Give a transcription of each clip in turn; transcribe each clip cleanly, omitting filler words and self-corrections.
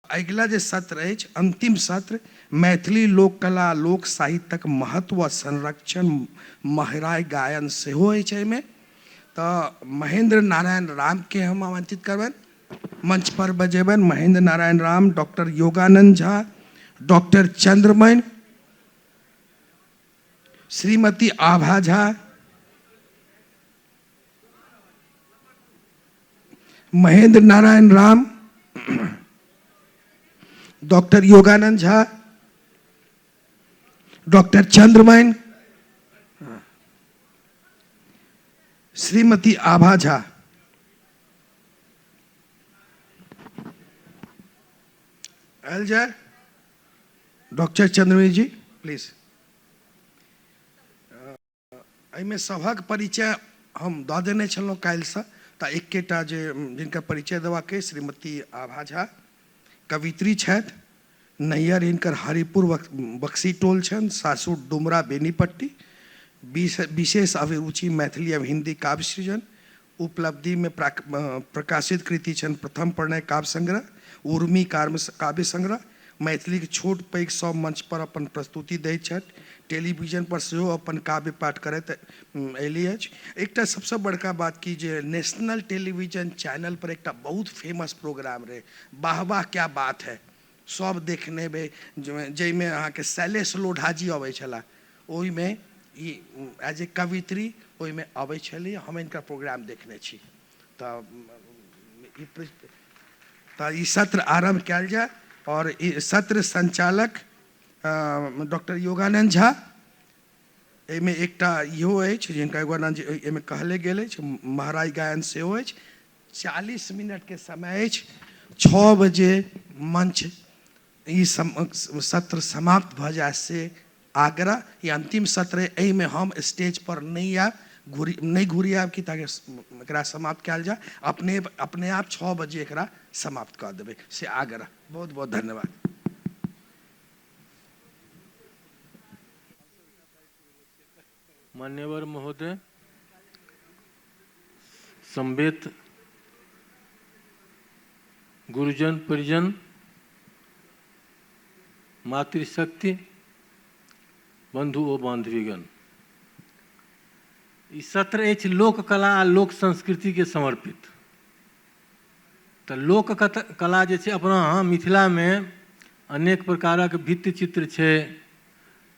अगला जो सत्र है अंतिम सत्र मैथिली लोक कला लोक साहित्यक महत्व संरक्षण महराय गायन से में तो महेंद्र नारायण राम के हम आमंत्रित करबन मंच पर बजेबन। महेंद्र नारायण राम, डॉक्टर योगानंद झा, डॉक्टर चंद्रमैन, श्रीमती आभा झा, महेंद्र नारायण राम, डॉक्टर योगानंद झा, डॉक्टर चंद्रमैन, श्रीमती आभा झा। आयल जाए डॉक्टर चंद्रमैन जी प्लीज। में सभक परिचय हम द देने छलौं काल्हि से तो एकेटा जे जिनका परिचय देवा के श्रीमती आभा झा कवित्री छथि, नैयर हिनकर हरिपुर बक्सी टोल छनि, सासुर डुमरा बेनीपट्टी, विशेष अभिरुचि मैथिली एवं हिंदी काव्य सृजन, उपलब्धि में प्रकाशित कृति छनि प्रथम प्रणय काव्य संग्रह, उर्मी काव्य संग्रह, मैथिली के छोट पैघ सब मंच पर अपन प्रस्तुति दैत छथि, टेलीविजन पर सेहो अपन काव्य पाठ करैत एली अछि। एकटा सबसे बड़का बात की जे नेशनल टेलीविजन चैनल पर एकटा बहुत फेमस प्रोग्राम रहे वाह वाह क्या बात है, सब देखने में जैमे अहाँ के शैलेश लोढ़ा जी अबै छला, ओहि में एज ए कवित्री ओहि में अबै छली, हम इनका प्रोग्राम देखने छी। तो ई सत्र आरंभ कयल जाए और सत्र संचालक डॉक्टर योगानंद झा। एमे एकटा इहो अछि जिनका योगानंद जी एमे कहले गेल अछि महाराज गायन सेहो अछि। 40 मिनट के समय अछि, 6 बजे मंच ई सत्र समाप्त भ जाए से आग्रह। ये अंतिम सत्र है, एहि में हम स्टेज पर नहीं आब नहीं घूरी आब कि ताकि एकरा समाप्त कयल जाए, अपने आप 6 बजे एकरा समाप्त कर देवे से आग्रह। बहुत बहुत धन्यवाद। मान्यवर महोदय, संवेत गुरुजन परिजन, मातृशक्ति, बंधु ओ बांधवीगण, ई सत्र अछि लोक कला आ लोक संस्कृति के समर्पित। तो लोक कला जे छै अपना मिथिला में अनेक प्रकारक भित्ति चित्र छै,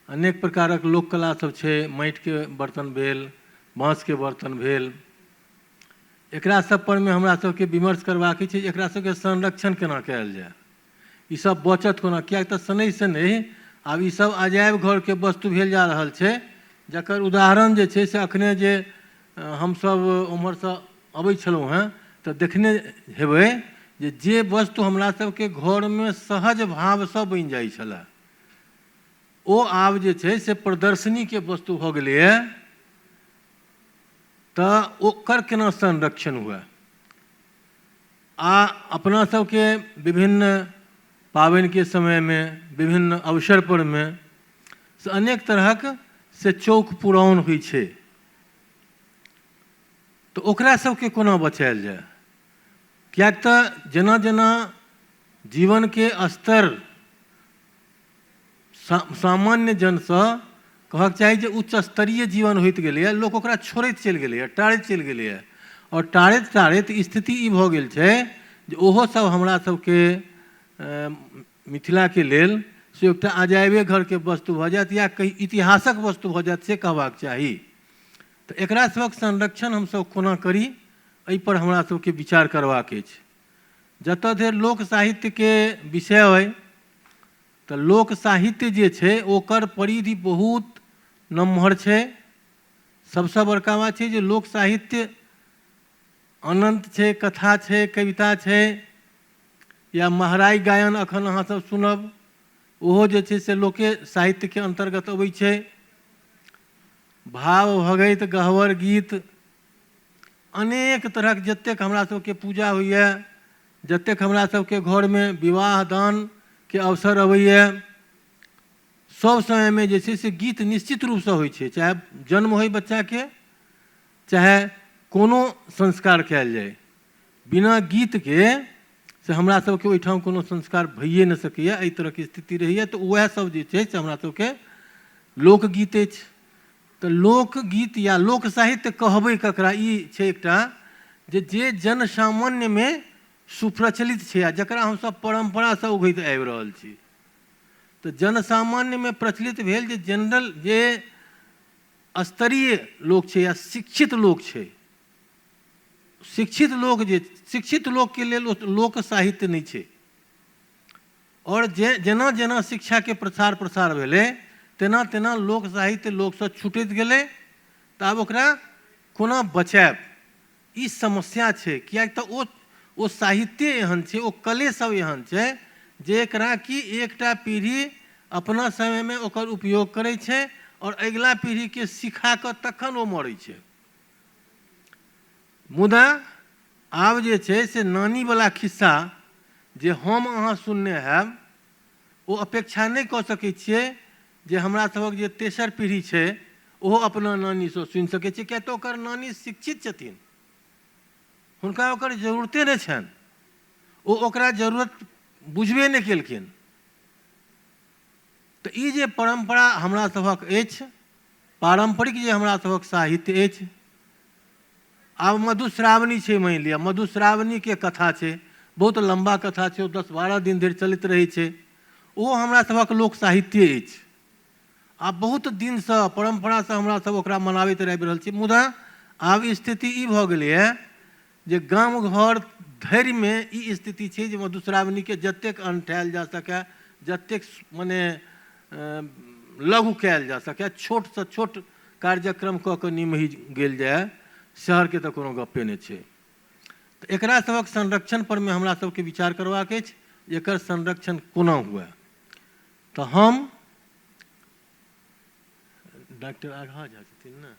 अनेक प्रकारक लोक कला सब छै, माटि के बर्तन भेल, बाँस के बर्तन भेल, एकरा सब पर में हमरा सबके विमर्श करबाक छै एकरा सबके संरक्षण केना कयल जाए, ई सब बचत कोना, किएक तऽ शनै शनै आब ई सब अजायब घर के वस्तु भेल जा रहल छै, जकर उदाहरण जे छै से अखने जे हमसब उम्हर से अबै छलहुँ हैं तऽ देखने हेबै जे वस्तु हमरा सबके घर में सहज भाव से बनि जाइ छलै ओ आब जे छै से प्रदर्शनी के वस्तु भ गेलैए। तऽ ओकर केना संरक्षण हुए आ अपना सबके विभिन्न पाबनि के समय में विभिन्न अवसर पर में से अनेक तरहक से चौक पुरान होइ छै, तो ओकरा सबके कोना बचायल जाए, किएक तऽ जेना जेना जीवन के स्तर सामान्य जन से कहक चाही जे उच्च स्तरीय जीवन होइत गेलैए, लोक ओकरा छोड़ैत चलि गेलैए, टारैत चलि गेलैए, और टारैत टारैत स्थिति ई भऽ गेल छै जे ओहो सब हमरा सबके मिथिला के लेल से एकटा अजायबे घर के वस्तु भऽ जायत या कहीं इतिहासक वस्तु भऽ जायत से कहबाक चाही। तो एकरा सबक संरक्षण हमसब कोना करी, एहि पर हमरा सबके विचार करबाक अछि। जतऽ धरि लोक साहित्य के विषय अइ तऽ लोक साहित्य जे छै ओकर परिधि बहुत नमहर छै। सबसे बड़का बात छै जे लोक साहित्य अनंत छै, कथा छै, कविता छै, या महराय गायन अखन अहाँ सब सुनब ओहो जे छै से लोके साहित्य के अंतर्गत अबै छै। भाव भगैत गहवर गीत, अनेक तरहक जतेक हमरा सबके पूजा होइए, जतेक हमरा सबके घर में विवाह दान के अवसर अबैए, सब समय में जे छै से गीत निश्चित रूप से होइ छै, चाहे जन्म होय बच्चा के चाहे कोनो संस्कार कयल जाए, बिना गीत के से हमरा सबके ओहिठाम कोनो संस्कार भइए नहि सकैए, एहि तरहके स्थिति रहैए। तऽ वएह सब जे छै से हमरा सबके लोकगीत अछि। तऽ लोकगीत या लोक साहित्य कहबै ककरा, ई छै एकटा जे जन सामान्यमे सुप्रचलित छै आ जकरा हमसब परम्परासँ उगैत आबि रहल छी। तऽ जन सामान्यमे प्रचलित भेल जे जनरल जे स्तरीय लोक छै या शिक्षित लोक छै, शिक्षित लोकके लेल लोक साहित्य नहीं छै। और जेना जेना शिक्षा के प्रसार प्रसार भेलै तेना तेना लोक साहित्य लोकसँ छूटैत गेलै। तऽ आब ओकरा कोना बचाएब, ई समस्या छै। किएक तऽ ओ साहित्य एहन छै, ओ कले सब एहन छै जेकरा कि एकटा पीढ़ी अपना समयमे ओकर उपयोग करै छै और अगिला पीढ़ीके सिखा कऽ तखन ओ मरै छै। मुदा आब जे छै से नानीवला खिस्सा जे हम अहाँ सुनने हैब, ओ अपेक्षा नहि कऽ सकै छियै जे हमरा सभक जे तेसर पीढ़ी छै ओहो अपना नानीसँ सुनि सकै छै। किएक तऽ ओकर नानी शिक्षित छथिन, हुनका ओकर जरूरते नहि छनि, ओ ओकरा जरूरत बुझबे नहि केलखिन। तऽ ई जे परम्परा हमरा सभक अछि, पारम्परिक जे हमरा सभक साहित्य अछि, आब मधुश्रावणी छै, मानि लिअ मधुश्रावणीके कथा छै, बहुत लम्बा कथा छै, ओ 10-12 दिन धरि चलैत रहै छै। ओ हमरा सभक लोक साहित्य अछि। आब बहुत दिनसँ परम्परासँ हमरा सब ओकरा मनाबैत आबि रहल छी। मुदा आब स्थिति ई भऽ गेलैए जे गाम घर धरिमे ई स्थिति छै जे मधुश्रावणीके जतेक अनठाएल जा सकै, जतेक मने लघु कयल जा सकै, छोटसँ छोट कार्यक्रम कऽ कऽ निमहि गेल जाय, शहरके तऽ कोनो गप्पे नहि छै। तऽ एकरा सबक संरक्षण परमे हमरा सबके विचार करबाक अछि, एकर संरक्षण कोना हुए। तऽ हम डॉक्टर आभा झा छथिन ने,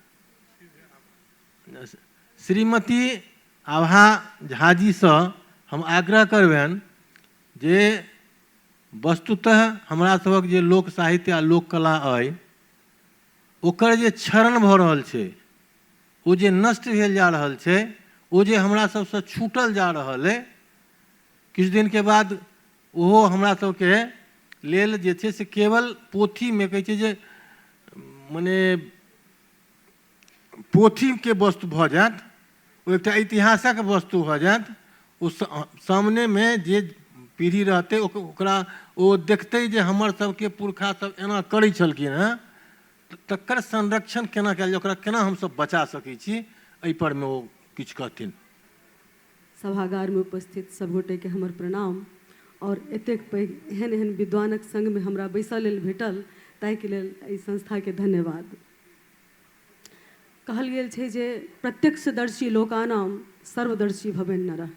श्रीमती आभा झाजीसँ हम आग्रह करबनि जे वस्तुतः हमरा सभक जे लोक साहित्य आ लोक कला अइ, ओकर जे क्षरण भऽ रहल छै, ओ जे नष्ट भेल जा रहल छै, ओ जे हमरा सबसँ छूटल जा रहल अइ, किछु दिनके बाद ओहो हमरा सबके लेल जे छै से केवल पोथीमे कहै छै जे मने पोथीके वस्तु भऽ जायत, ओ एकटा इतिहासक वस्तु भऽ जायत। ओ सामनेमे जे पीढ़ी रहतै ओकरा ओ देखतै जे हमर सबके पुरखा सब एना करै छलखिन हेँ, तकर संरक्षण केना कयल जाय, ओकरा केना हमसब बचा सकै छी, एहि परमे ओ किछु कहथिन। सभागारमे उपस्थित सब गोटेके हमर प्रणाम। और एतेक पैघ एहन एहन विद्वानक संगमे हमरा बैसऽ लेल भेटल, ताहिके लेल एहि संस्थाके धन्यवाद। कहल गेल छै जे प्रत्यक्षदर्शी लोकानाम सर्वदर्शी भवेन नरः।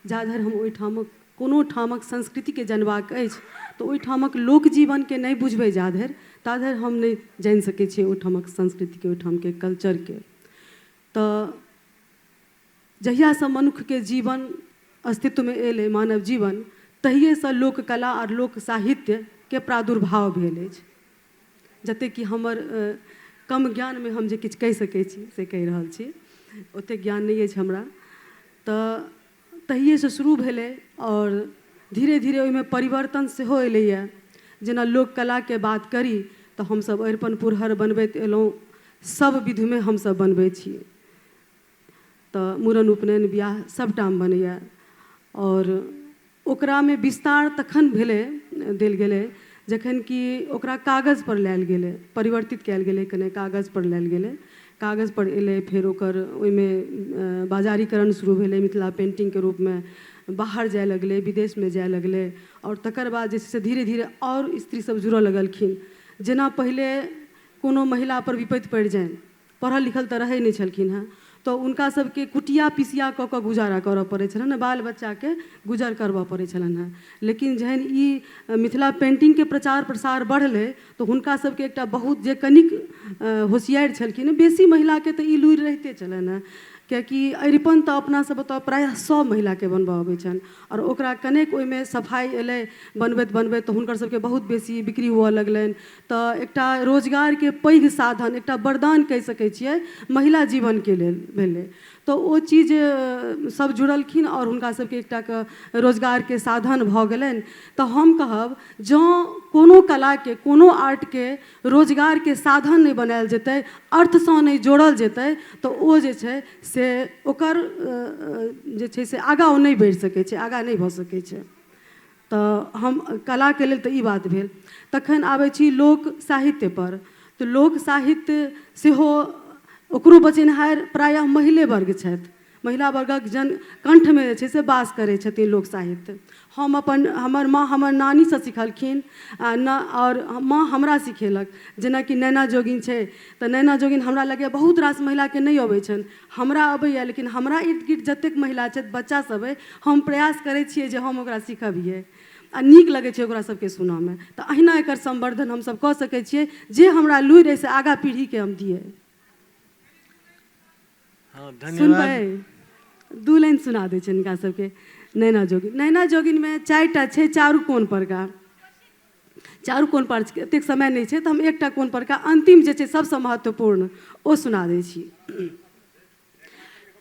जा धरि हम ओहिठामक कोनो ठामक संस्कृतिके जनबाक अछि तऽ ओहिठामक लोक जीवनके नहि बुझबै जा धरि, ता धरि हम नहि जानि सकै छियै ओहिठामक संस्कृतिके, ओहिठामके कल्चरके। तऽ जहियासँ मनुष्यके जीवन अस्तित्वमे अयलै, मानव जीवन, तहिएसँ लोककला आओर लोक साहित्यके प्रादुर्भाव भेल अछि। जतेक कि हमर कम ज्ञानमे हम जे किछु कहि सकै छी से कहि रहल छी, ओतेक ज्ञान नहि अछि हमरा। तऽ तहिएसँ शुरू भेलै और धीरे धीरे ओहिमे परिवर्तन सेहो एलैए। जेना लोककलाके बात करी तऽ हमसब अरिपन पुरहर बनबैत एलहुँ, सब विधमे हमसब बनबै छी। तऽ मूड़न उपनयन बियाह सबटामे बनैए। और ओकरामे विस्तार तखन भेलै, देल गेलै जखन कि ओकरा कागज पर लायल गेलै, परिवर्तित कयल गेलै, कने कागज पर लायल गेलै, कागज पर एलै, फेर ओकर ओहिमे बाजारीकरण शुरू भेलै, मिथिला पेंटिंगके रूपमे बाहर जाय लगलै, विदेशमे जाय लगलै। और तकर बाद जे छै से धीरे धीरे और स्त्री सब जुड़ऽ लगलखिन। जेना पहिले कोनो महिला पर विपत्ति पड़ि जानि, पढ़ल लिखल तऽ रहै नहि छलखिन हेँ, तऽ हुनका सबके कुटिया पिसिया कऽ कऽ गुजारा करऽ पड़ै छलनि हेँ, बाल बच्चाके गुजर करबऽ पड़ै छलनि हेँ। लेकिन जहन ई मिथिला पेंटिंगके प्रचार प्रसार बढ़लै तऽ हुनका सबके एकटा बहुत जे कनिक होशियारि छलखिन हेँ, बेसी महिलाके तऽ ई लुरि रहिते छलनि हेँ, कियाकि अरिपन तऽ अपना सब ओतऽ प्रायः 100 महिलाके बनबऽ अबै छनि। और ओकरा कनेक ओहिमे सफाई एलै, बनबैत बनबैत तऽ हुनकर सबके बहुत बेसी बिक्री हुअ लगलनि। तऽ एकटा रोजगारके पैघ साधन, एकटा वरदान कहि सकै छियै महिला जीवनके लेल भेलै। तो ओ चीज सब जुड़लखिन और हुनका सबके एकटा रोजगारके साधन भऽ गेलनि। तऽ हम कहब जँ कोनो कलाके कोनो आर्टके रोजगारके साधन नहि बनायल जेतै, अर्थसँ नहि जोड़ल जेतै, तऽ ओ जे छै से ओकर जे छै से आगाँ ओ नहि बढ़ि सकै छै, आगाँ नहि भऽ सकै छै। तऽ हम कलाके लेल तऽ ई बात भेल। तखन आबै छी लोक साहित्यपर। तऽ लोक साहित्य सेहो ओकरो बचेनिहार प्रायः महिले वर्ग छथि। महिला वर्गक कंठमे जे छै से वास करै छथिन लोक साहित्य। हमर माँ हमर नानीसँ सिखलखिन आओर माँ हमरा सिखेलक। जेनाकि नैना जोगिन छै, तऽ नैना जोगिन हमरा लगैए बहुत रास महिलाके नहि अबै छनि, हमरा अबैए। लेकिन हमरा इर्द गिर्द जतेक महिला छथि, बच्चासभ अइ, हम प्रयास करै छियै जे हम ओकरा सिखबियै आ नीक लगै छै ओकरा सबके सुनऽमे। तऽ अहिना एकर संवर्धन हमसब कऽ सकै छियै, जे हमरा लुरि अइ से आगाँ पीढ़ीके हम दियै। हाँ, धन्यवाद। सुनबै 2 लाइन सुना दै छियनि हिनका सबके। नैना जोगिन, नैना जोगिनमे 4टा छै चारू कोन परका। चारू कोन पर एतेक समय नहि छै, तऽ हम एकटा कोन परका अंतिम जे छै सबसँ महत्वपूर्ण ओ सुना दै छी।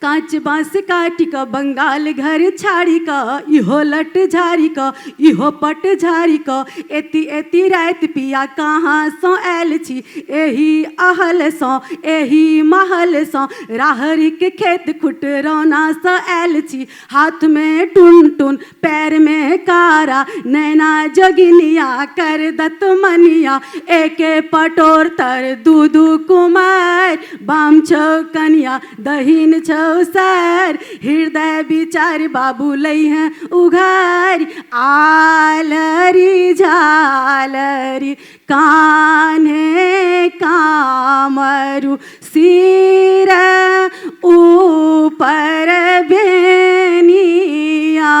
कांच बांस काटि कऽ बंगाल घर छाड़ी कऽ, इहो लट झाड़ी कऽ इहो पट झाड़ी कऽ, एती एती राति पिया कहाँसँ आयल छी, एही अहलसँ एही महलसँ, राहरिक खेत खुटरौनासँ आयल छी, हाथमे टुन टुन पैरमे कारा, नैना जोगिनिया कर दत्त मनिया, एके पटोर तर 2 कुमार, बाम छौ कनिया दहिन छौ सर, हृदय विचार बाबू लई हैं उघार, आलरी झालरी कान्हे कामरू, सिर ऊपर बेनिया,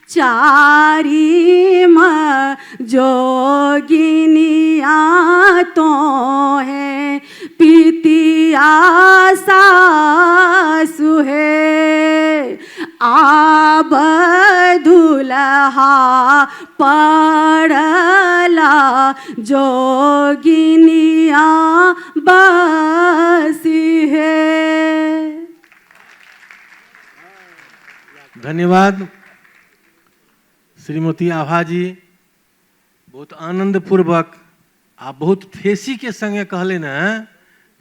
चारीम जोगिनिया तो है, पितिया सासु है, आब दुल्हा पड़ला, जोगिनिया बसी है। धन्यवाद श्रीमती आभा जी। बहुत आनंदपूर्वक आ बहुत फेसी के संगे कहले न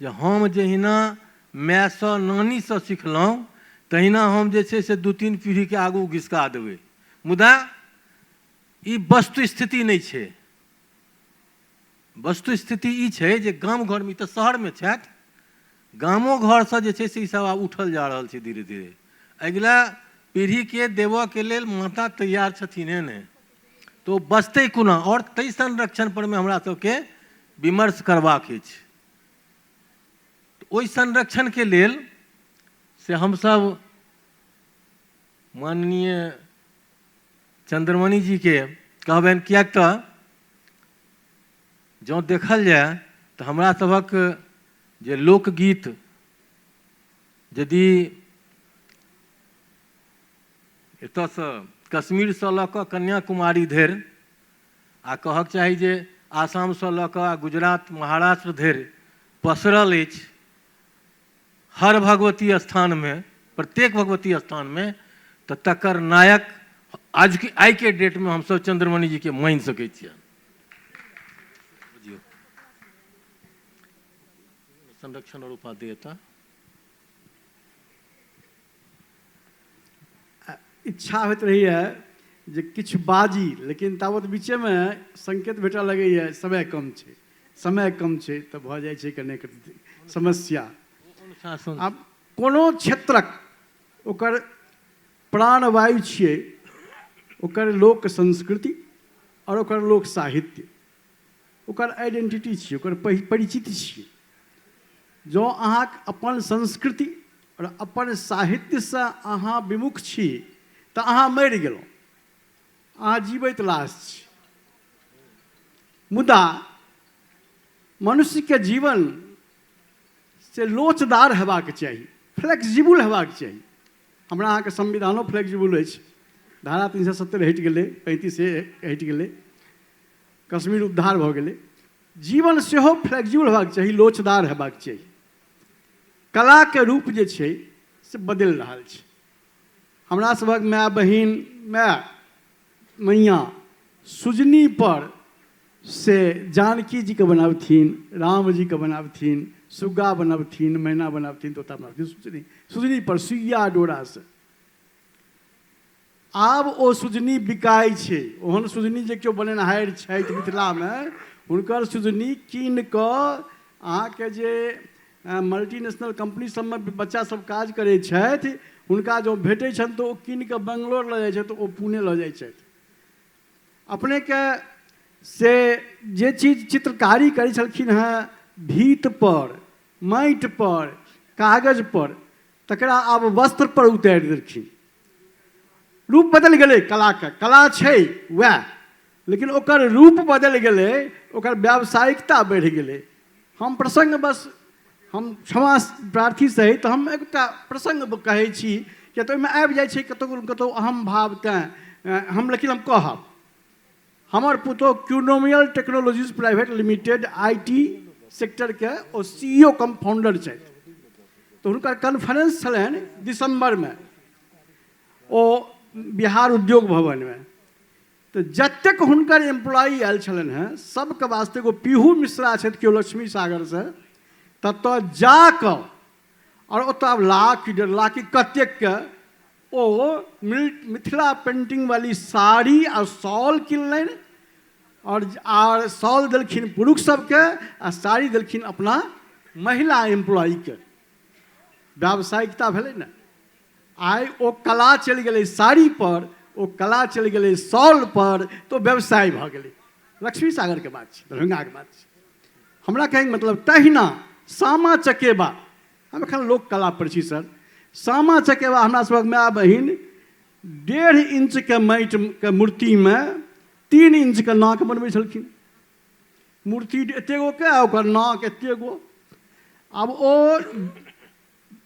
जे हम जहिना मायसँ नानीसँ सिखलहुँ तहिना हम जे छै से 2-3 पीढ़ी के आगू घिसका देबै। मुदा ई वस्तु स्थिति नहीं छै। वस्तु स्थिति ई छै जे गाम घर में तऽ शहर में छथि, गामो घर से जे छै से ई सब आब उठल जा रहल छै धीरे धीरे। अगिला पीढ़ी के देवऽ के लेल माता तैयार छथिन ने, तो बचतै कोना, और ताहि संरक्षण पर में हमरा सबके विमर्श करबाक अछि। ओहि संरक्षण के लेल से हम सब माननीय चंद्रमणि जी के कहबनि, कियाक तऽ जँ देखल जाए तऽ हमरा सबक जे लोकगीत यदि एतऽसँ कश्मीरसँ लऽ कऽ कन्याकुमारी धरि आ कहक चाही जे आसामसँ लऽ कऽ आ गुजरात महाराष्ट्र धरि पसरल अछि, हर भगवती स्थान में, प्रत्येक भगवती स्थान में, तऽ तकर नायक आइ के डेट में हमसब चंद्रमणि जी के मानि सकै छियै। संरक्षण और उपादेयता इच्छा होइत रहैए जे किछु बाजी, लेकिन तावत बीचे में संकेत भेटऽ लगैए समय कम छै, समय कम छै, तऽ भऽ जाइ छै कनेक समस्या। आब कोनो क्षेत्रक ओकर प्राणवायु छियै, ओकर लोक संस्कृति और ओकर लोक साहित्य, ओकर आइडेंटिटी छियै, ओकर परिचिति छियै। जँ अहाँक अपन संस्कृति और अपन साहित्यसँ अहाँ विमुख छी तऽ अहाँ मरि गेलहुँ, अहाँ जीवैत लाश छी। मुदा मनुष्यके जीवन से लोचदार हेबाक चाही, फ्लेक्सिबल हेबाक चाही। हमरा अहाँके संविधानो फ्लेक्सिबल अछि, धारा 370 हटि गेलै, 35 हटि गेलै, कश्मीर उद्धार भऽ गेलै। जीवन सेहो फ्लेक्सिबल हेबाक चाही, लोचदार हेबाक चाही। कला के रूप जे छै से बदलि रहल छै। हमरा सभक माय बहिन मैया सुजनी पर से जानकी जी के बनाबथिन, राम जी के बनाबथिन, सुग्गा बनाबथिन, मैना बनाबथिन, तोता बनाबथिन, सुजनी पर सुइया डोरा से। आब ओ सुजनी बिकाइ छै। ओहन सुजनी जे केओ बनेनिहार छथि मिथिलामे, हुनकर सुजनी कीन कऽ अहाँके जे मल्टीनेशनल कंपनी सबमे बच्चा सब काज करै छथि, हुनका जँ भेटै छनि तऽ ओ कीन कऽ बेंगलोर लऽ जाइ छथि, ओ पुणे लऽ जाइ छथि। अपनेके से जे चीज चित्रकारी करै छलखिन हेँ भीत पर, माटि पर, कागज पर, तकरा आब वस्त्र पर उतारि देलखिन। रूप बदलि गेलै कलाके। कला छै वएह, लेकिन ओकर रूप बदलि गेलै, ओकर व्यावसायिकता बढ़ि गेलै। हम प्रसंग बस हम क्षमा प्रार्थी सहित हम एकटा प्रसंग कहै छी, किया तऽ ओहिमे आबि जाइ छै कतहु कतहु अहम भाव। तेँ लेकिन हम कहब, हमर पुतोह क्यूनोमियल टेक्नोलॉजीज प्राइवेट लिमिटेड IT सेक्टरके ओ CEO कम फाउंडर छथि। तऽ हुनकर कॉन्फ्रेंस छलनि दिसंबरमे ओ बिहार उद्योग भवनमे। तऽ जतेक हुनकर एम्प्लॉई आयल छलनि हेँ सबके वास्ते एगो पीहू मिश्रा छथि केओ लक्ष्मी सागरसँ, ततऽ जा कऽ आओर ओतऽ आब लाख 1.5 लाख कतेकके ओ मिथिला पेंटिंग वाली साड़ी आ शॉल किनलनि, और शॉल देलखिन पुरुष सबके आ साड़ी देलखिन अपना महिला एम्प्लॉईके। व्यावसायिकता भेलै ने। आइ ओ कला चलि गेलै साड़ी पर, ओ कला चलि गेलै शॉल पर, तो व्यवसाय भऽ गेलै। लक्ष्मी सागरके बात छै, दरभंगाके बात छै। हमरा कहैके मतलब तहिना सामा चकेबा, हम एखन लोक कला पर छी सर। सामा चकेबा हमरा सभक माय बहिन 1.5 इंचके माटिके मूर्तिमे 3 इंचके नाक बनबै छलखिन। मूर्ति एतेक गोके आ ओकर नाक एतेक गो। आब ओ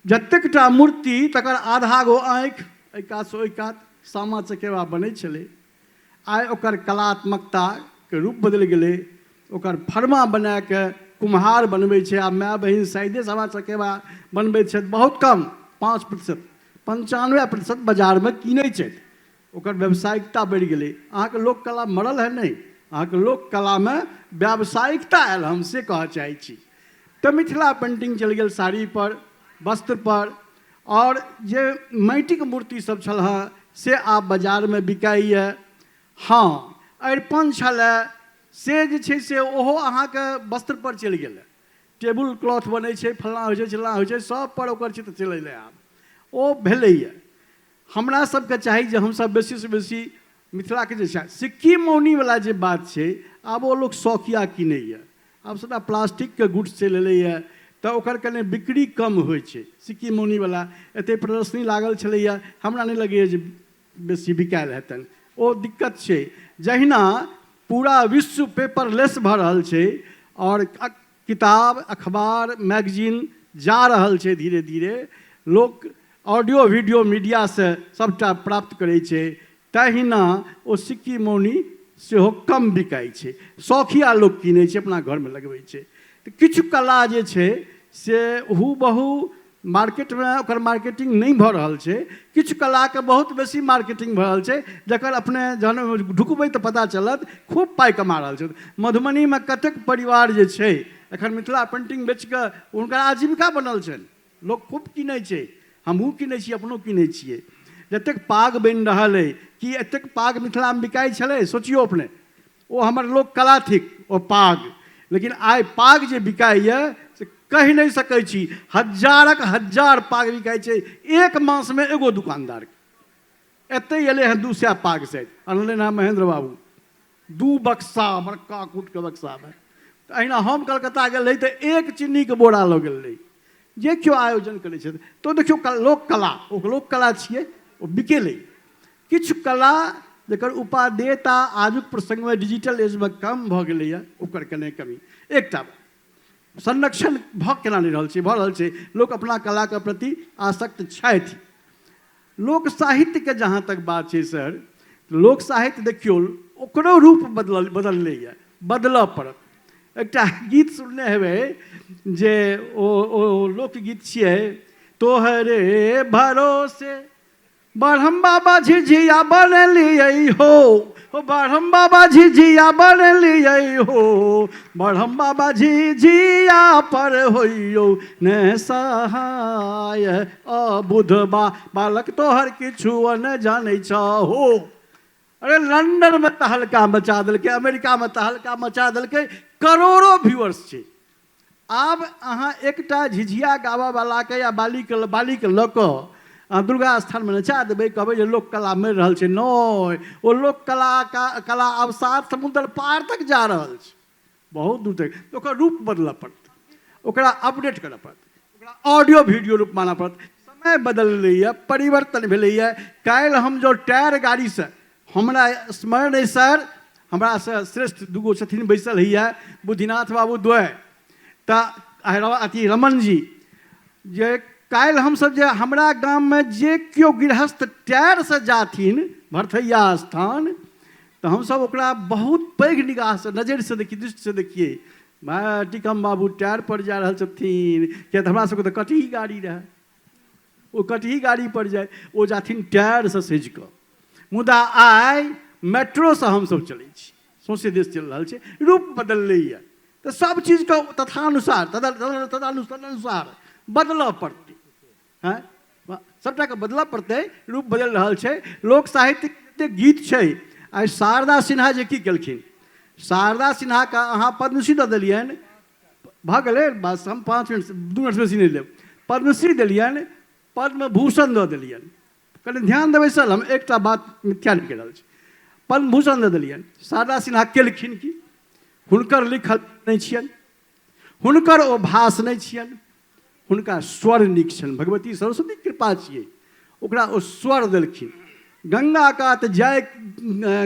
जतेकटा मूर्ति तकर आधा गो आँखि, एहि कातसँ ओहि कात सामा चकेबा बनै छलै। आइ ओकर कलात्मकताके रूप बदलि गेलै। ओकर फरमा बनाके कुम्हार बनबै छै। आ माय बहिन शायदे सामा चकेबा बनबै छथि, बहुत कम 5%, 95% बाजारमे कीनै छथि। ओकर व्यावसायिकता बढ़ि गेलै। अहाँके लोक कला मरल है नहीं, अहाँके लोक कलामे व्यावसायिकता आयल, हम से कहऽ चाहै छी। तऽ मिथिला पेंटिंग चलि गेल साड़ी पर, वस्त्र पर, और जे माटिक मूर्ति सब छल हँ से आब बाजारमे बिकाइए। हाँ, अरिपन छलै से जे छै से ओहो अहाँके वस्त्र पर चलि गेलै। टेबुल क्लॉथ बनै छै, फल्लाँ होइ छै, चिल्लाँ होइ छै, सब पर ओकर चित्र चलैले आब ओ भेलैए। हमरा सबके चाही जे हमसब बेसीसँ बेसी मिथिलाके जे छै सिक्की मौनीवला जे बात छै, आब ओ लोक शौकिया किनैए। आब सबटा प्लास्टिकके गुड्स चलि एलैए, तऽ ओकर कने बिक्री कम होइ छै। सिक्की मौनीवला एतेक प्रदर्शनी लागल छलैए, हमरा नहि लगैए जे बेसी बिकायल हेतनि। ओ दिक्कत छै। जहिना पूरा विश्व पेपरलेस भऽ रहल छै और किताब, अखबार, मैगजीन जा रहल छै धीरे धीरे, लोक ऑडियो वीडियो मीडियासँ सबटा प्राप्त करै छै, तहिना ओ सिक्की मौनी सेहो कम बिकाइ छै। शौखिया लोक कीनै छै, अपना घरमे लगबै छै। तऽ किछु कला जे छै से हूबहू मार्केटमे ओकर मार्केटिंग नहीं भऽ रहल छै। किछु कलाके बहुत बेसी मार्केटिंग भऽ रहल छै, जकर अपने जहन ढुकबै तऽ पता चलत खूब पाइ कमा रहल छै। मधुबनीमे कतेक परिवार जे छै एखन मिथिला पेंटिंग बेच कऽ हुनकर आजीविका बनल छनि। लोक खूब कीनै छै, हमहूँ कीनै छी, अपनो कीनै छियै। जतेक पाग बनि रहल अइ, कि एतेक पाग मिथिलामे बिकाइ छलै सोचियौ अपने। ओ हमर लोक कला थिक ओ पाग। लेकिन आइ पाग जे बिकाइए से कहि नहीं सकै छी। हजारक हजार पाग बिकाइ छै एक मासमे एगो दुकानदार। एतै एलै हँ 200 पाग शायद अनलनि हँ महेंद्र बाबू, 2 बक्सा बड़का कूटके बक्सामे। तऽ अहिना हम कलकत्ता गेल रही तऽ 1 चीनीके बोरा लऽ गेल रही। जे केओ आयोजन करै छथि तऽ देखियौ लोक कला, ओ लोक कला छियै, ओ बिकेलै। किछु कला जकर उपादेयता आजुक प्रसंगमे डिजिटल एजमे कम भऽ गेलैए, ओकर कने कमी। एकटा संरक्षण भऽ केना नहि रहल छै, भऽ रहल छै। लोक अपना कलाके प्रति आसक्त छथि। लोक साहित्यके जहाँ तक बात छै सर, लोक साहित्य देखियौ ओकरो रूप बदललैए, बदलऽ पड़त। एकटा गीत सुनने हेबै जे ओ लोकगीत छियै, तोहरे भरोसे बढ़म बाबा झिझिया बनलियै हो बढ़म बाबा झिझिया बनलियै हो बढ़म बाबा झिझिया पर होइयो ने सहाय अबुध बालक तोहर किछु न जानै छहो। अरे लंदन में तहलका मचा देलकै, अमेरिका में तहलका मचा देलकै, करोड़ों व्यूअर्स छै। आब अहाँ एकटा झिझिया गाबयवलाके या बालीके लऽ कऽ दुर्गा स्थानमे नचा देबै, कहबै जे लोक कला मरि रहल छै। नहि, ओ लोक कला आब 7 समुद्र पार तक जा रहल छै, बहुत दूर तक। तऽ ओकर रूप बदलऽ पड़तै, ओकरा अपडेट करऽ पड़तै, ओकरा ऑडियो वीडियो रूप मानऽ पड़तै। समय बदललैए, परिवर्तन भेलैए। काल्हि हम जो टायर गाड़ीसँ, हमरा स्मरण अइ सर, हमरासँ श्रेष्ठ दूगो छथिन बैसल होइए, बुद्धिनाथ बाबू द्वय, तऽ अथी रमन जी, जे काल्हि हमसभ जे हमरा गाममे जे केओ गृहस्थ टायरसँ जाथिन भरथैया स्थान, तऽ हमसभ ओकरा बहुत पैघ निगाहसँ नजरिसँ देखिए, दृष्टिसँ देखिए, भाइ टिकम बाबू टायर पर जा रहल छथिन। किया तऽ हमरा सबके तऽ कटही गाड़ी रहै, ओ कटही गाड़ी पर जाए, ओ जाथिन टायरसँ सजि कऽ। मुदा आइ मेट्रोसँ हमसभ चलै छी, सौँसे देश चलि रहल छै, रूप बदललैए। तऽ सब चीजके तथानुसार तदनुसार बदलऽ पड़तै। हैं, सबटाके बदलऽ पड़तै, रूप बदलि रहल छै। लोक साहित्यिक जतेक गीत छै, आइ शारदा सिन्हा जे की केलखिन, शारदा सिन्हाके अहाँ पद्मश्री दऽ देलियनि, भऽ गेलै बस, हम 5 मिनट 2 मिनट बेसी नहि लेब। पद्मश्री देलियनि, पद्म भूषण दऽ देलियनि। कनि ध्यान देबै सर, हम एकटा बात मिथ्या नहि कहि रहल छी। पद्म भूषण दऽ देलियनि। शारदा सिन्हा केलखिन की? हुनकर लिखल नहि छियनि, हुनकर ओ भाष नहि छियनि, हुनका स्वर नीक छनि, भगवती सरस्वती कृपा छियै, ओकरा ओ स्वर देलखिन। गंगा कात जाय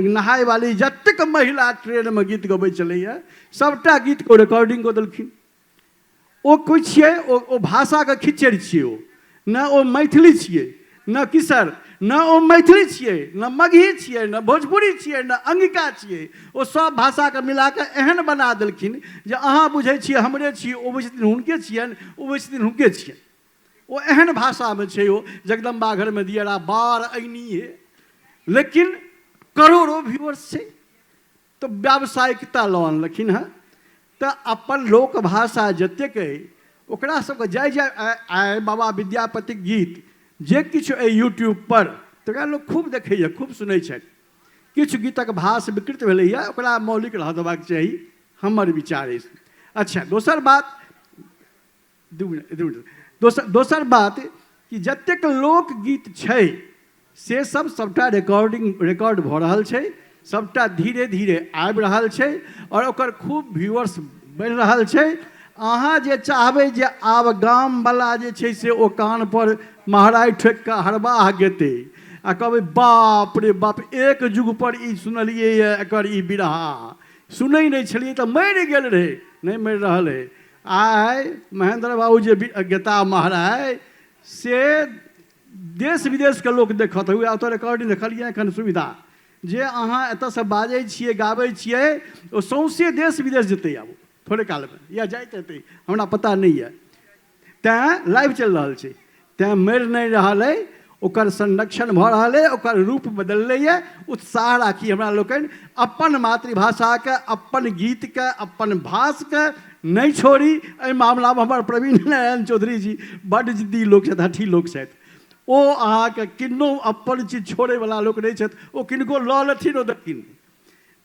नहाय वाली जतेक महिला ट्रेनमे गीत गबैत छलैए, सभटा गीतके रिकॉर्डिंग कऽ देलखिन। ओ कोइ छियै, ओ भाषाके खिचड़ि छियै, ओ न ओ मैथिली छियै, न किसर, न ओ मैथिली छियै, न मगही छियै, न भोजपुरी छियै, न अंगिका छियै। ओ सब भाषाके मिला कऽ एहन बना देलखिन जे अहाँ बुझै छियै हमरे छियै, ओ बुझै छथिन हुनके छियनि, ओ बुझै छथिन हुनके छियनि। ओ एहन भाषामे छै, ओ जगदम्बा घरमे दियरा बार ऐनी है, लेकिन करोड़ों व्यूअर्स छै। तऽ व्यावसायिकता लऽ अनलखिन हँ। तऽ अपन लोक भाषा जतेक अइ, ओकरा सबके जाय आइ बाबा विद्यापतिक गीत जे किछु अइ यूट्यूबपर, तकरा लोक खूब देखैए, खूब सुनै छथि। किछु गीतक भाष विकृत भेलैए, ओकरा मौलिक रह देबाक चाही, हमर विचार अछि। अच्छा, दोसर बात, 2 मिनट, दोसर बात कि जतेक लोकगीत छै से सबटा रिकॉर्ड भऽ रहल छै, सबटा धीरे धीरे आबि रहल छै, और ओकर खूब व्यूअर्स बढ़ि रहल छै। अहाँ जे चाहबै जे आब गामवला जे छै से ओ कानपर महाराज ठोकि कऽ हरबाह गेतै आ कहबै बाप रे बाप, एक जुग पर ई सुनलियै एकर ई बिरहा, सुनै नहीं छलिए तो मरि गेल रहे, नहीं मरि रहल है। आइ महेंद्र बाबू जे गेता महाराज से देश विदेश के लोग देखत हुए, ओतऽ रिकॉर्डिंग देखलिए एखन सुविधा जे अहाँ एतऽसँ बाजै छियै गाबै छियै, ओ सौंसे देश विदेश जेतै आब थोड़े काल में, या जाइत हेतै, हमरा पता नहीं है। तैं लाइव चलि रहल छै, तैं मरि नहीं रहल है, ओकर संरक्षण भऽ रहल है, ओकर रूप बदललैए। उत्साह राखी हमरा लोकनि, अपन मातृभाषाके, अपन गीतके, अपन भाषके नहीं छोड़ी। एहि मामलामे हमर प्रवीण नारायण चौधरी जी बड्ड जिद्दी लोक छथि, हठी लोक छथि। ओ अहाँके किन्नो अपन चीज छोड़ैवला लोक नहीं छथि, ओ किनको लऽ लेथिन ओ देथिन।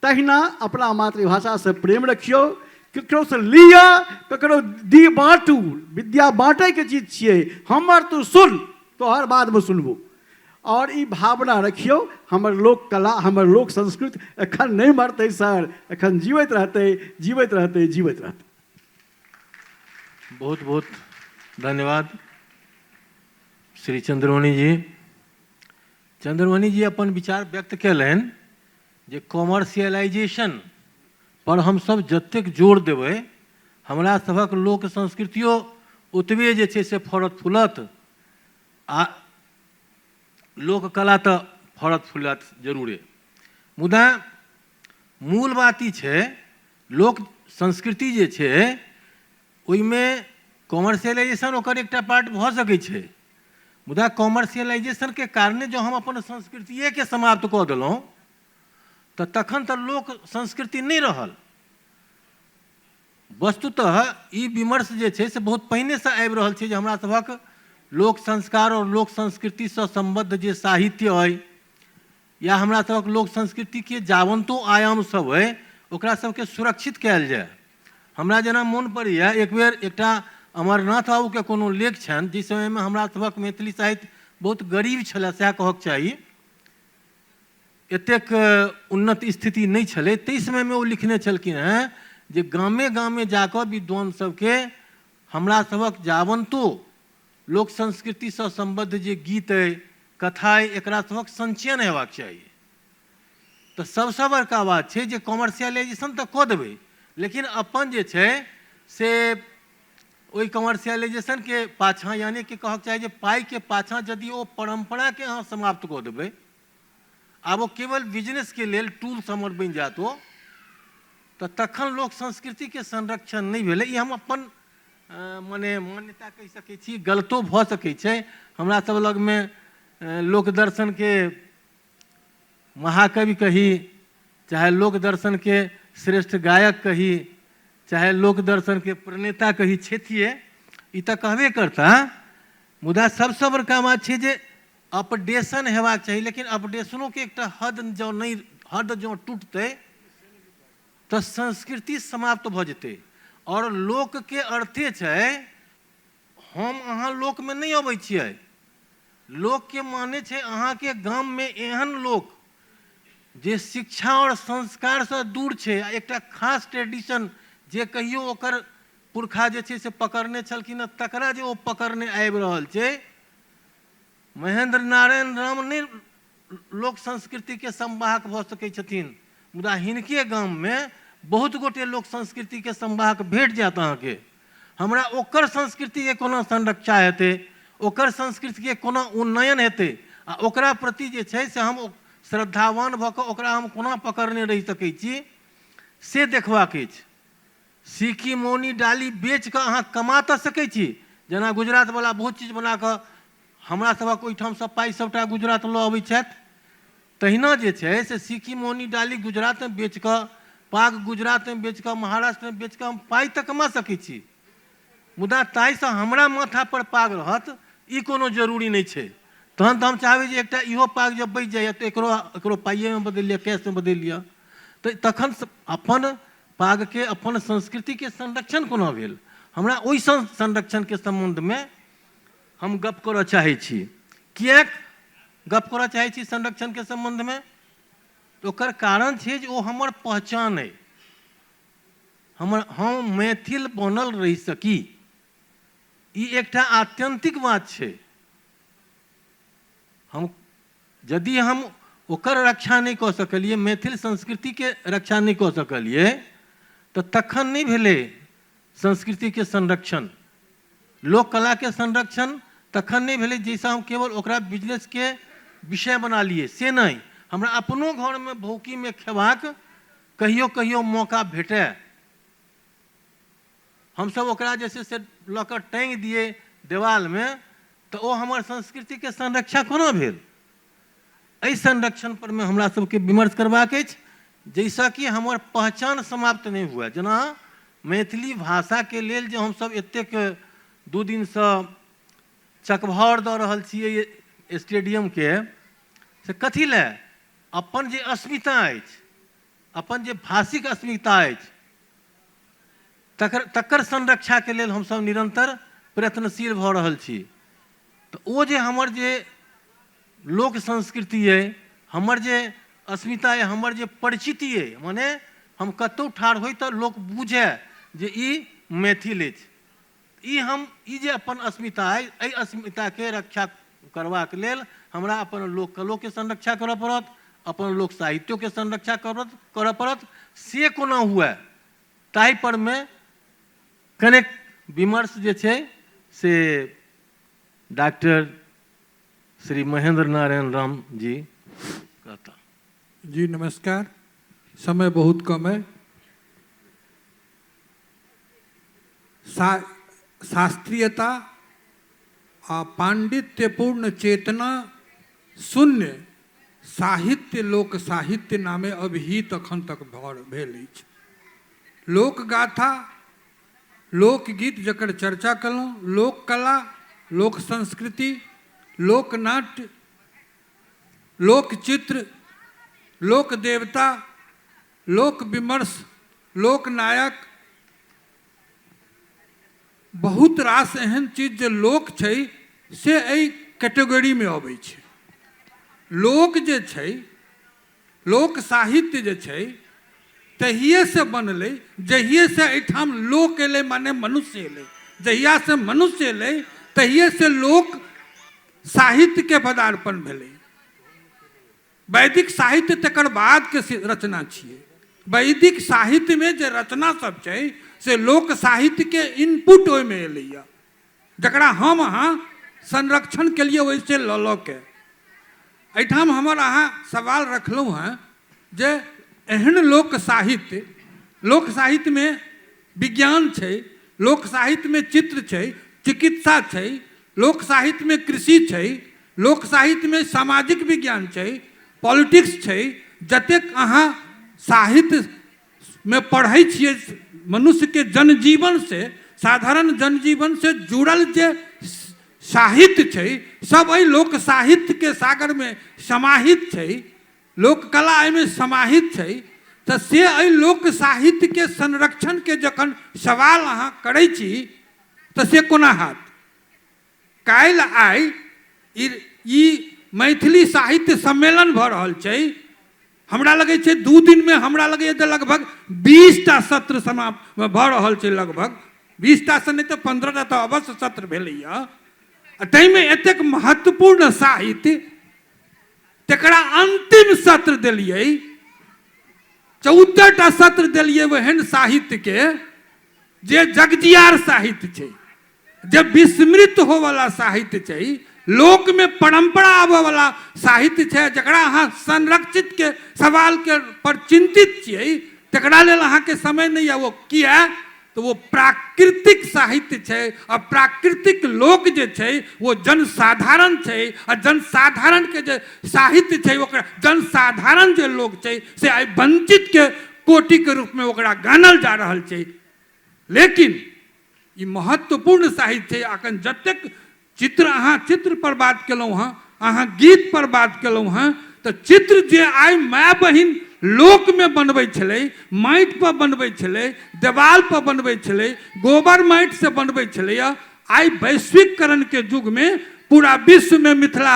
तहिना अपना मातृभाषासँ प्रेम रखियौ, ककरोसँ लिअ, ककरो दी बाँटू, विद्या बाँटैके चीज छियै। हमर तू सुन, तोहर बादमे सुनबो, और ई भावना रखियौ। हमर लोक कला, हमर लोक संस्कृति एखन नहीं मरतै सर, एखन जीवैत रहतै, जीवैत रहतै, जीवैत रहतै। बहुत बहुत धन्यवाद श्री चंद्रमणि जी। चंद्रमणि जी अपन विचार व्यक्त केलनि जे कॉमर्शियलाइजेशन पर हमसब जतेक जोर देबै, हमरा सभक लोक संस्कृतियो ओतबे जे छै से फड़त फूलत, आ लोक कला तऽ फड़त फूलत जरूरे। मुदा मूल बात ई छै, लोक संस्कृति जे छै ओहिमे कॉमर्शियलाइजेशन ओकर एकटा पार्ट भऽ सकै छै, मुदा कॉमर्शियलाइजेशन के कारणे जो हम अपन संस्कृतिये के समाप्त कऽ देलहुँ तऽ तखन तऽ लोक संस्कृति नहीं रहल। वस्तुतः ई विमर्श जे छै से बहुत पहिने से आबि रहल छै जे हमरा सभक लोक संस्कार और लोक संस्कृति से संबद्ध जे साहित्य अइ या हमरा सभक लोक संस्कृति के जावंतो आयाम सब अइ ओकरा सबके सुरक्षित कयल जाय। हमरा जेना मोन पड़ैया एक बेर एकटा अमरनाथ बाबू के कोनो लेख छनि जाहि समय में हमरा सभक मैथिली साहित्य बहुत गरीब छलै सएह कहक चाही, एतेक उन्नत स्थिति नहीं छलै। ताहि समय में ओ लिखने छलखिन हेँ जे गामे गामे जाकऽ विद्वान सबके हमरा सभक जावंतो लोक संस्कृति से संबद्ध जे गीत अइ कथा अइ एकरा सभक संचयन हेबाक चाही। तऽ सबसँ बड़का बात छै जे कॉमर्शियलाइजेशन तऽ कऽ देबै लेकिन अपन जे छै से ओहि कॉमर्शियलाइजेशन के पाछाँ यानी कि कहक चाही जे पाई के पाछाँ यदि ओ परंपरा के अहाँ समाप्त कऽ देबै आब वो केवल बिजनेस के लेल टूल समर बनि जात ओ तऽ तखन लोक संस्कृति के संरक्षण नहीं भेलै। ई हम अपन मने मान्यता कहि सकै छी, गलतो भऽ सकै छै। हमरा सब लग में लोक दर्शन के महाकवि कही चाहे लोक दर्शन के श्रेष्ठ गायक कही चाहे लोक दर्शन के प्रणेता कही छथिए ई तऽ कहबे करता, मुदा सबसँ बड़का बात छै जे अपडेशन हेबाक चाही। लेकिन अपडेशनों के एकटा हद जो टूटतै तो संस्कृति समाप्त भ जेतै। और लोक के अर्थे छै हम अहाँ लोक में नहीं अबै छियै, लोक के माने छै अहाँ के गाम में एहन लोक जे शिक्षा और संस्कार से दूर छै, एकटा खास ट्रेडिशन जे कहियो ओकर पुरखा जे छै से पकड़ने छलखिन तकरा जे ओ पकड़ने आबि रहल छै। महेंद्र नारायण राम नहीं लोक संस्कृति के संवाहक भ सकै छथिन, मुदा हिनके गाम में बहुत गोटे लोक संस्कृति के संवाहक भेट जात अहाँके। हमरा ओकर संस्कृति के कोना संरक्षा हेतै, ओकर संस्कृति के कोना उन्नयन हेतै आ ओकरा प्रति जे छै से हम श्रद्धावान भऽ कऽ ओकरा हम कोना पकड़ने रहि सकै छी से देखबाक अछि। सीकी मौनी डाली बेच कऽ अहाँ कमा तऽ सकै छी, जेना गुजरात वाला बहुत चीज बना कऽ हमरा सभक ओहिठाम सँ पाइ सबटा गुजरात लऽ अबै छथि, तहिना जे छै से सीकी मौनी डाली गुजरात में बेच कऽ पाग गुजरात में बेच कऽ महाराष्ट्र में बेच कऽ हम पाइ तऽ कमा सकै छी, मुदा ताहिसँ हमरा माथा पर पाग रहत ई कोनो जरूरी नहीं छै। तहन तऽ हम चाहबै जे एकटा इहो पाग जब बचि जाइए तऽ एकरो पाइए में बदलि लिअ, कैश में बदलि लिअ, तऽ तखन अपन पाग के अपन संस्कृति के संरक्षण कोना भेल। हमरा ओहि संरक्षण के संबंध में हम गप करऽ चाहै छी। किएक गप करऽ चाहै छी संरक्षण के संबंध में? ओकर कारण छै जे ओ हमर पहचान अइ, हम मैथिल बनल रहि सकी, ई एकटा आत्यंतिक बात छै। यदि हम ओकर रक्षा नहीं कऽ सकलिए, मैथिल संस्कृति के रक्षा नहीं कऽ सकलिए तऽ तखन नहीं भेलै संस्कृति के संरक्षण, लोक कला के संरक्षण तखन नहीं भेलै जैसा हम केवल ओकरा बिजनेस के विषय बना लिए से नहीं। हमरा अपनो घर में भौकी में खेबाक कहियो कहियो मौका भेटै, हम सब ओकरा जैसे से लऽ कऽ टाँगि दिए देवाल में तो ओ हमर संस्कृति के संरक्षा कोना भेल। एहि संरक्षण पर में हमरा सबके विमर्श करबाक अछि जैसा कि हमर पहचान समाप्त नहीं हुआ। जेना मैथिली भाषा के लेल जे हम सब एतेक 2 दिन से चकभर दऽ रहल छियै स्टेडियम के से कथी लए? अपन जे अस्मिता अछि, अपन जे भाषिक अस्मिता अछि तकर संरक्षा के लेल हम सब निरंतर प्रयत्नशील भऽ रहल छी। तऽ ओ जे हमर जे लोक संस्कृति अइ, हमर जे अस्मिता अइ, हमर जे परिचिति अइ, माने हम कतहु ठाढ़ होइ तऽ लोक बुझै जे ई मैथिल अछि। ई जे अपन अस्मिता अइ, एहि अस्मिता के रक्षा करबाक लेल हमरा अपन लोक कलो के संरक्षा करऽ पड़त, अपन लोक साहित्यों के संरक्षा करऽ पड़त। से कोना हुए ताहि पर में कनेक विमर्श जे छै से डॉक्टर श्री महेंद्र नारायण राम जी कहता। जी नमस्कार, समय बहुत कम है। शास्त्रीयता आ पांडित्यपूर्ण चेतना शून्य साहित्य लोक साहित्य नामे अभिहित अखन तक भेल अछि। लोकगाथा लोकगीत जकर चर्चा कलहुँ, लोक कला, लोक संस्कृति, लोकनाट्य, लोकचित्र, लोक देवता, लोक विमर्श, लोकनायक, बहुत रास एहन चीज जे लोक छै से एहि कैटेगरीमे अबै छै। लोक जे छै, लोक साहित्य जे छै तहिए से बनलै जहिए से एहिठाम लोक एलै, माने मनुष्य एलै। जहिया से मनुष्य एलै तहिए से लोक साहित्य के पदार्पण भेलै। वैदिक साहित्य तकर बाद के रचना छियै। वैदिक साहित्य में जे रचना सब छै से लोक साहित्य के इनपुट ओहिमे एलैया, जकरा हम अहाँ संरक्षण के लिए वैसे लऽ के। एहिठाम हमर अहाँ सवाल रखलहुँ हैं जे एहन लोक साहित्य में विज्ञान छै, लोक साहित्य में चित्र छै, चिकित्सा छै, लोक साहित्य में कृषि छै, लोक साहित्य में सामाजिक विज्ञान छै, पॉलिटिक्स छै। जतेक अहाँ साहित्य में पढ़ै छियै, मनुष्य के जनजीवन से, साधारण जनजीवन से जुड़ल जे साहित्य छै सब एहि लोक साहित्य के सागर में समाहित छै। लोक कला एहिमे समाहित छै। तऽ से एहि लोक साहित्य के संरक्षण के जखन सवाल अहाँ करै छी तऽ से कोना हैत? काल्हि आइ ई मैथिली साहित्य सम्मेलन भऽ रहल छै। हमरा लगै छै 2 दिन में हमरा लगैए जे लगभग 20टा सत्र समाप्त भऽ रहल छै। लगभग 20टा से नहीं तो 15टा तऽ अवश्य सत्र भेलैया। ताहिमे एतेक महत्वपूर्ण साहित्य तकरा अंतिम सत्र देलियै, 14टा सत्र देलियै ओहन साहित्य के जे जगजियार साहित्य छै, जे विस्मृत हो वाला साहित्य छै, लोक में परंपरा आबे वाला साहित्य छै, जकरा अहाँ संरक्षित के सवाल के पर चिंतित छियै, तकरा लेल अहाँ के समय नहीं है। वो किया तो वो प्राकृतिक साहित्य छै। और प्राकृतिक लोक जे छै वो जनसाधारण छै। और जनसाधारण के जे साहित्य छै ओकरा जनसाधारण जे लोक छै से आइ वंचित के कोटि के रूप में ओकरा गानल जा रहल छै। लेकिन ई महत्वपूर्ण साहित्य छै। अखन जतेक चित्र अहाँ चित्र पर बात केलहुँ हैं, अहाँ गीत पर बात केलहुँ हैं, तो चित्र जे आइ माय बहिन लोक में बनबै छलै, माटि पर बनबै छलै, देवाल पर बनबै छलै, गोबर माटि से बनबै छलैया, आइ वैश्वीकरण के युग में पूरा विश्व में मिथिला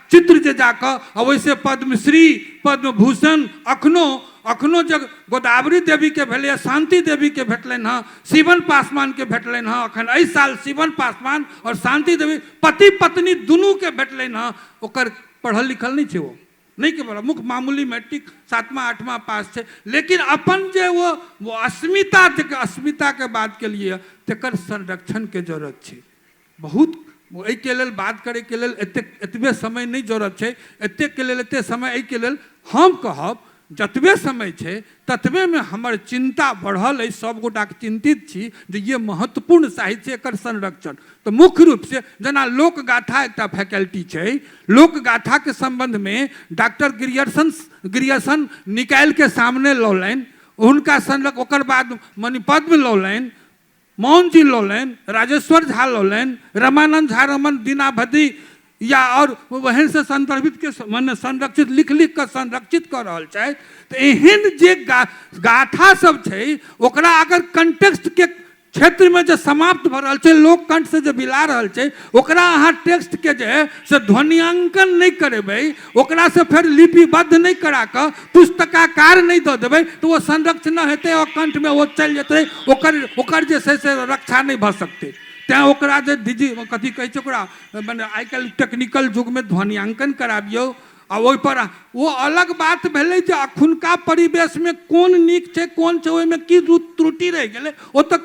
चित्र जे जाकर वैसे पद्मश्री पद्मभूषण अखनो जब गोदावरी देवी के भेलै, शांति देवी के भेटलनि हाँ, शिवन पासवान के भेटलनि हाँ। अखन एहि साल शिवन पासवान और शांति देवी पति पत्नी दुनू के भेटलनि हाँ। ओकर पढ़ल लिखल नहीं छै, वो नहीं के बड़ा मुख्य मामूली मैट्रिक 7वां 8वां पास है। लेकिन अपन जे वो अस्मिता के बात के लिए तकर संरक्षण के जरूरत है। बहुत एहि के लेल बात करे के लेल एतबे समय नहीं जरूरत है। एतेक के लेल एते समय एहि के लेल हम कहब जतबे समय है ततबे में हमर चिंता बढ़ल है। सब गोटा चिंतित छी जे ये महत्वपूर्ण साहित्य एकर संरक्षण। तो मुख्य रूप से जना लोकगाथा एक फैकल्टी है, लोकगाथा के संबंध में डॉक्टर गिरियर्सन निकाल के सामने लौलनि, उनका संरक्षण, ओकर बाद मणिपद्म लौलनि, मोहन जी लौलनि, राजेश्वर झा लौलनि, रमानंद झा, रमन दीनाभद्री या और वहन से संदर्भित के मन संरक्षित लिख कर संरक्षित कर रहा है। तो एहन जे गाथा सब है ओकरा अगर कंटेक्स्ट के क्षेत्र में जो समाप्त भ रहा है, लोक कंठ से जो बिला रहा है, ओकरा अहाँ टेक्स्ट के जे है से ध्वनियांकन नहीं करेबै, ओकरा से फिर लिपिबद्ध नहीं करा कर पुस्तकाकार नहीं दे देबै तो वो संरक्षण हेतै और कंठ में वो चल जेतै, ओकर जे से रक्षा नहीं भ सकते। तैं ओकरा जे कथी कहै छै ओकरा मने आइ काल्हि टेक्निकल युग में ध्वनियांकन कराबियौ। आ ओहि पर वो अलग बात भेलै जे अखुनका परिवेश में कोन नीक छै कोन छै, ओहिमे की त्रुटि रहि गेलै, ओ तऽ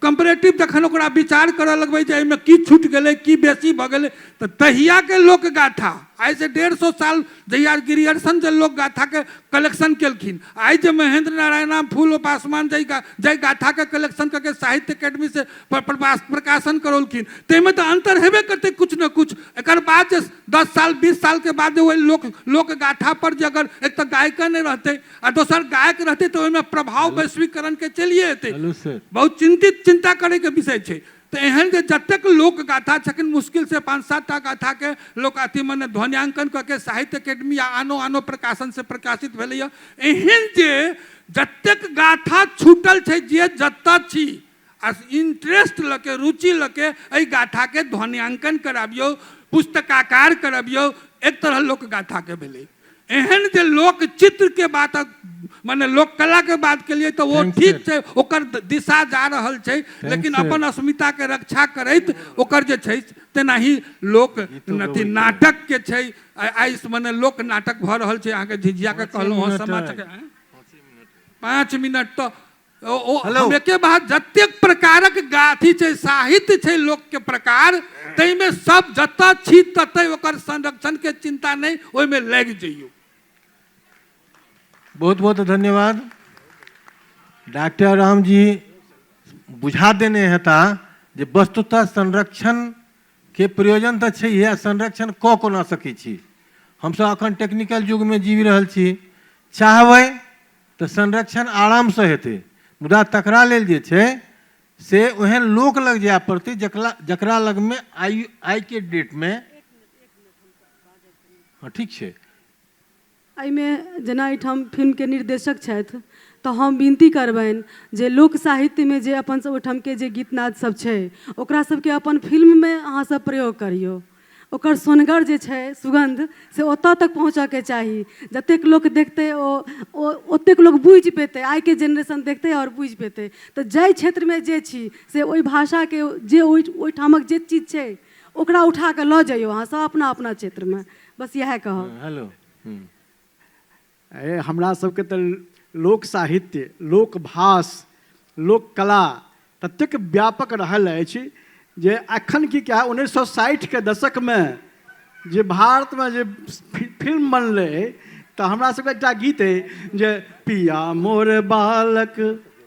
कंपैरेटिव जखन ओकरा विचार करऽ लगबै जे एहिमे की छूटि गेलै की बेसी भऽ गेलै, तऽ तहिया के लोकगाथा आज से 150 साल जहिया गिरियर्सन जे लोग गाथा के कलेक्शन केलखिन, आज जे महेंद्र नारायण फूल पासवान जय गाथा के कलेक्शन करके साहित्य अकेडमी से प्रकाशन करौलखिन, तेमे तो अंतर हेबे करते कुछ न कुछ। एक बाद 10 साल 20 साल के बाद वही लोक गाथा पर जे अगर एक तो गायक नहीं रहते और दोसर गायक रहते तो ओहिमे प्रभाव वैश्वीकरण के चलिए अयतै। बहुत चिंता करे के विषय है। तो एहन जे जतेक लोक गाथा छकिन मुश्किल से 5-7 टा गाथा के लोक अथी मने ध्वन्यांकन करके साहित्य अकेडमी या आनो प्रकाशन से प्रकाशित भेलै। एहन जे जतेक गाथा छूटल छै, जे जतऽ छी आ इंटरेस्ट लके रुचि लके एहि गाथा के ध्वन्यांकन कराबियो, पुस्तकाकार कराबियो, एक तरह लोक गाथा के भेलै। एहन जे लोक चित्र के बात माने लोक कला के बात के लिए तो वो ठीक है, ओकर दिशा जा रहल छै, लेकिन अपन अस्मिता के रक्षा करैत ओकर जे छै तेनाही लोक अथी नाटक के छै। आई माने लोक नाटक भ रहल छै। अहाँ के झिझिया के कहलहुँ हँ समाज के 5 मिनट तो हम एके बात जतेक प्रकारक गाथी छै, साहित्य छै लोक के प्रकार, तैमे सब जतऽ छी ततै ओकर संरक्षण के चिंता नहीं, ओहिमे लागि जइयो। बहुत बहुत धन्यवाद डॉक्टर राम जी। बुझा देने हेता जे वस्तुतः संरक्षण के प्रयोजन तो छै, संरक्षण क कोना सकै छी। हमसब अखन टेक्निकल युग में जीवि रहल छी, चाहबै तो संरक्षण आराम से हेतै, मुदा तकरा लेल जे छै से ओहन लोक लग जाय पड़तै जकरा लग में आई के डेट में। हाँ ठीक है। एहिमे जेना एहिठाम फिल्म के निर्देशक छथि, तो हम विनती करबनि जे लोक साहित्य में जे अपन सब ओहिठाम के जे गीतनाद सब छै ओकरा सबके अपन फिल्म में अहाँ सब प्रयोग करियो। ओकर सोनगर जे छै सुगंध से ओतऽ तक पहुँचऽ के चाही, जतेक लोक देखतै ओतेक लोक बुझि पेतै, आइ के जेनरेशन देखतै और बुझि पेतै। तो जाहि क्षेत्र में जे छी से ओहि भाषा के जे ओहिठामक जे चीज छै ओकरा उठा के लऽ जइयो अहाँ सब अपना अपना क्षेत्र में। बस इएह कहब। हेलो हमरा सबके तो लोक साहित्य, लोक भाष, लोक कला ततेक व्यापक रहल अछि जे अखन की क्या 1960 के दशक में जे भारत में जे फिल्म बनलै तो हमरा सबके एकटा गीत है जे पिया मोर बालक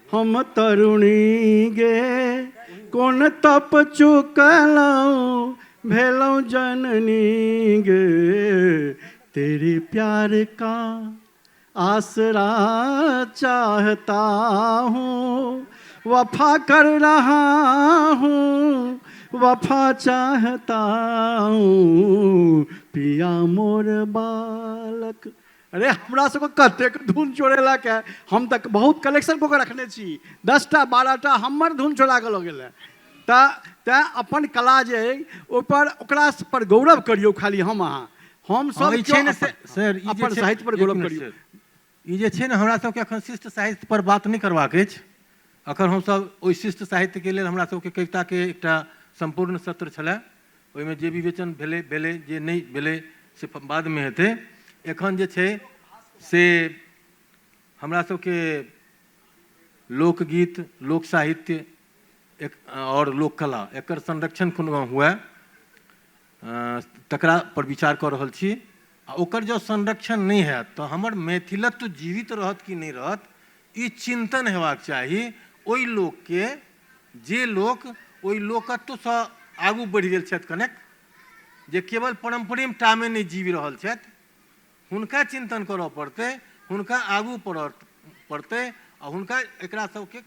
हम तरुणी गे, कोन तप चुकलौं भेलौं जननी गे, तेरे प्यार का आसरा चाहता हूँ, वफा कर रहा हूँ, वफा चाहता हूँ, पिया मोर बालक। अरे हमरा सबको कतेक धुन चोरेला के, हम तक बहुत कलेक्शन को रखने छी, 10टा 12टा हमर धुन चोरा के लऽ गेल। तैं अपन कला जे ऊपर ओकरा पर गौरव करियो। खाली हम सब सर अपन साहित्य पर गौरव करियो। ई जे छै ने हमरा सबके अखन शिष्ट साहित्य पर बात नहीं करबाक अछि। अखन हमसब ओहि शिष्ट साहित्य के लेल हमरा सबके कविता के एकटा संपूर्ण सत्र छलै, ओहिमे जे विवेचन भेलै जे नहीं भेलै से बाद में हेतै। एखन जे छै से हमरा सबके लोकगीत, लोक साहित्य और लोक कला एकर संरक्षण कोना हुए तकरा पर विचार कर रहल छी। ओकर जो संरक्षण नहीं है तो हमर मैथिलत्व जीवित रहत कि नहीं रहत, ई चिंतन हेबाक चाही। ओई लोक के जे लोक ओई लोकत्व से आगू बढ़ि गेल छथि कनेक, जे केवल परंपरेटा में नहीं जीवि रहल छथि, हुनका चिंतन करऽ पड़तै, हुनका आगू पड़तै और हुनका एकरा सबके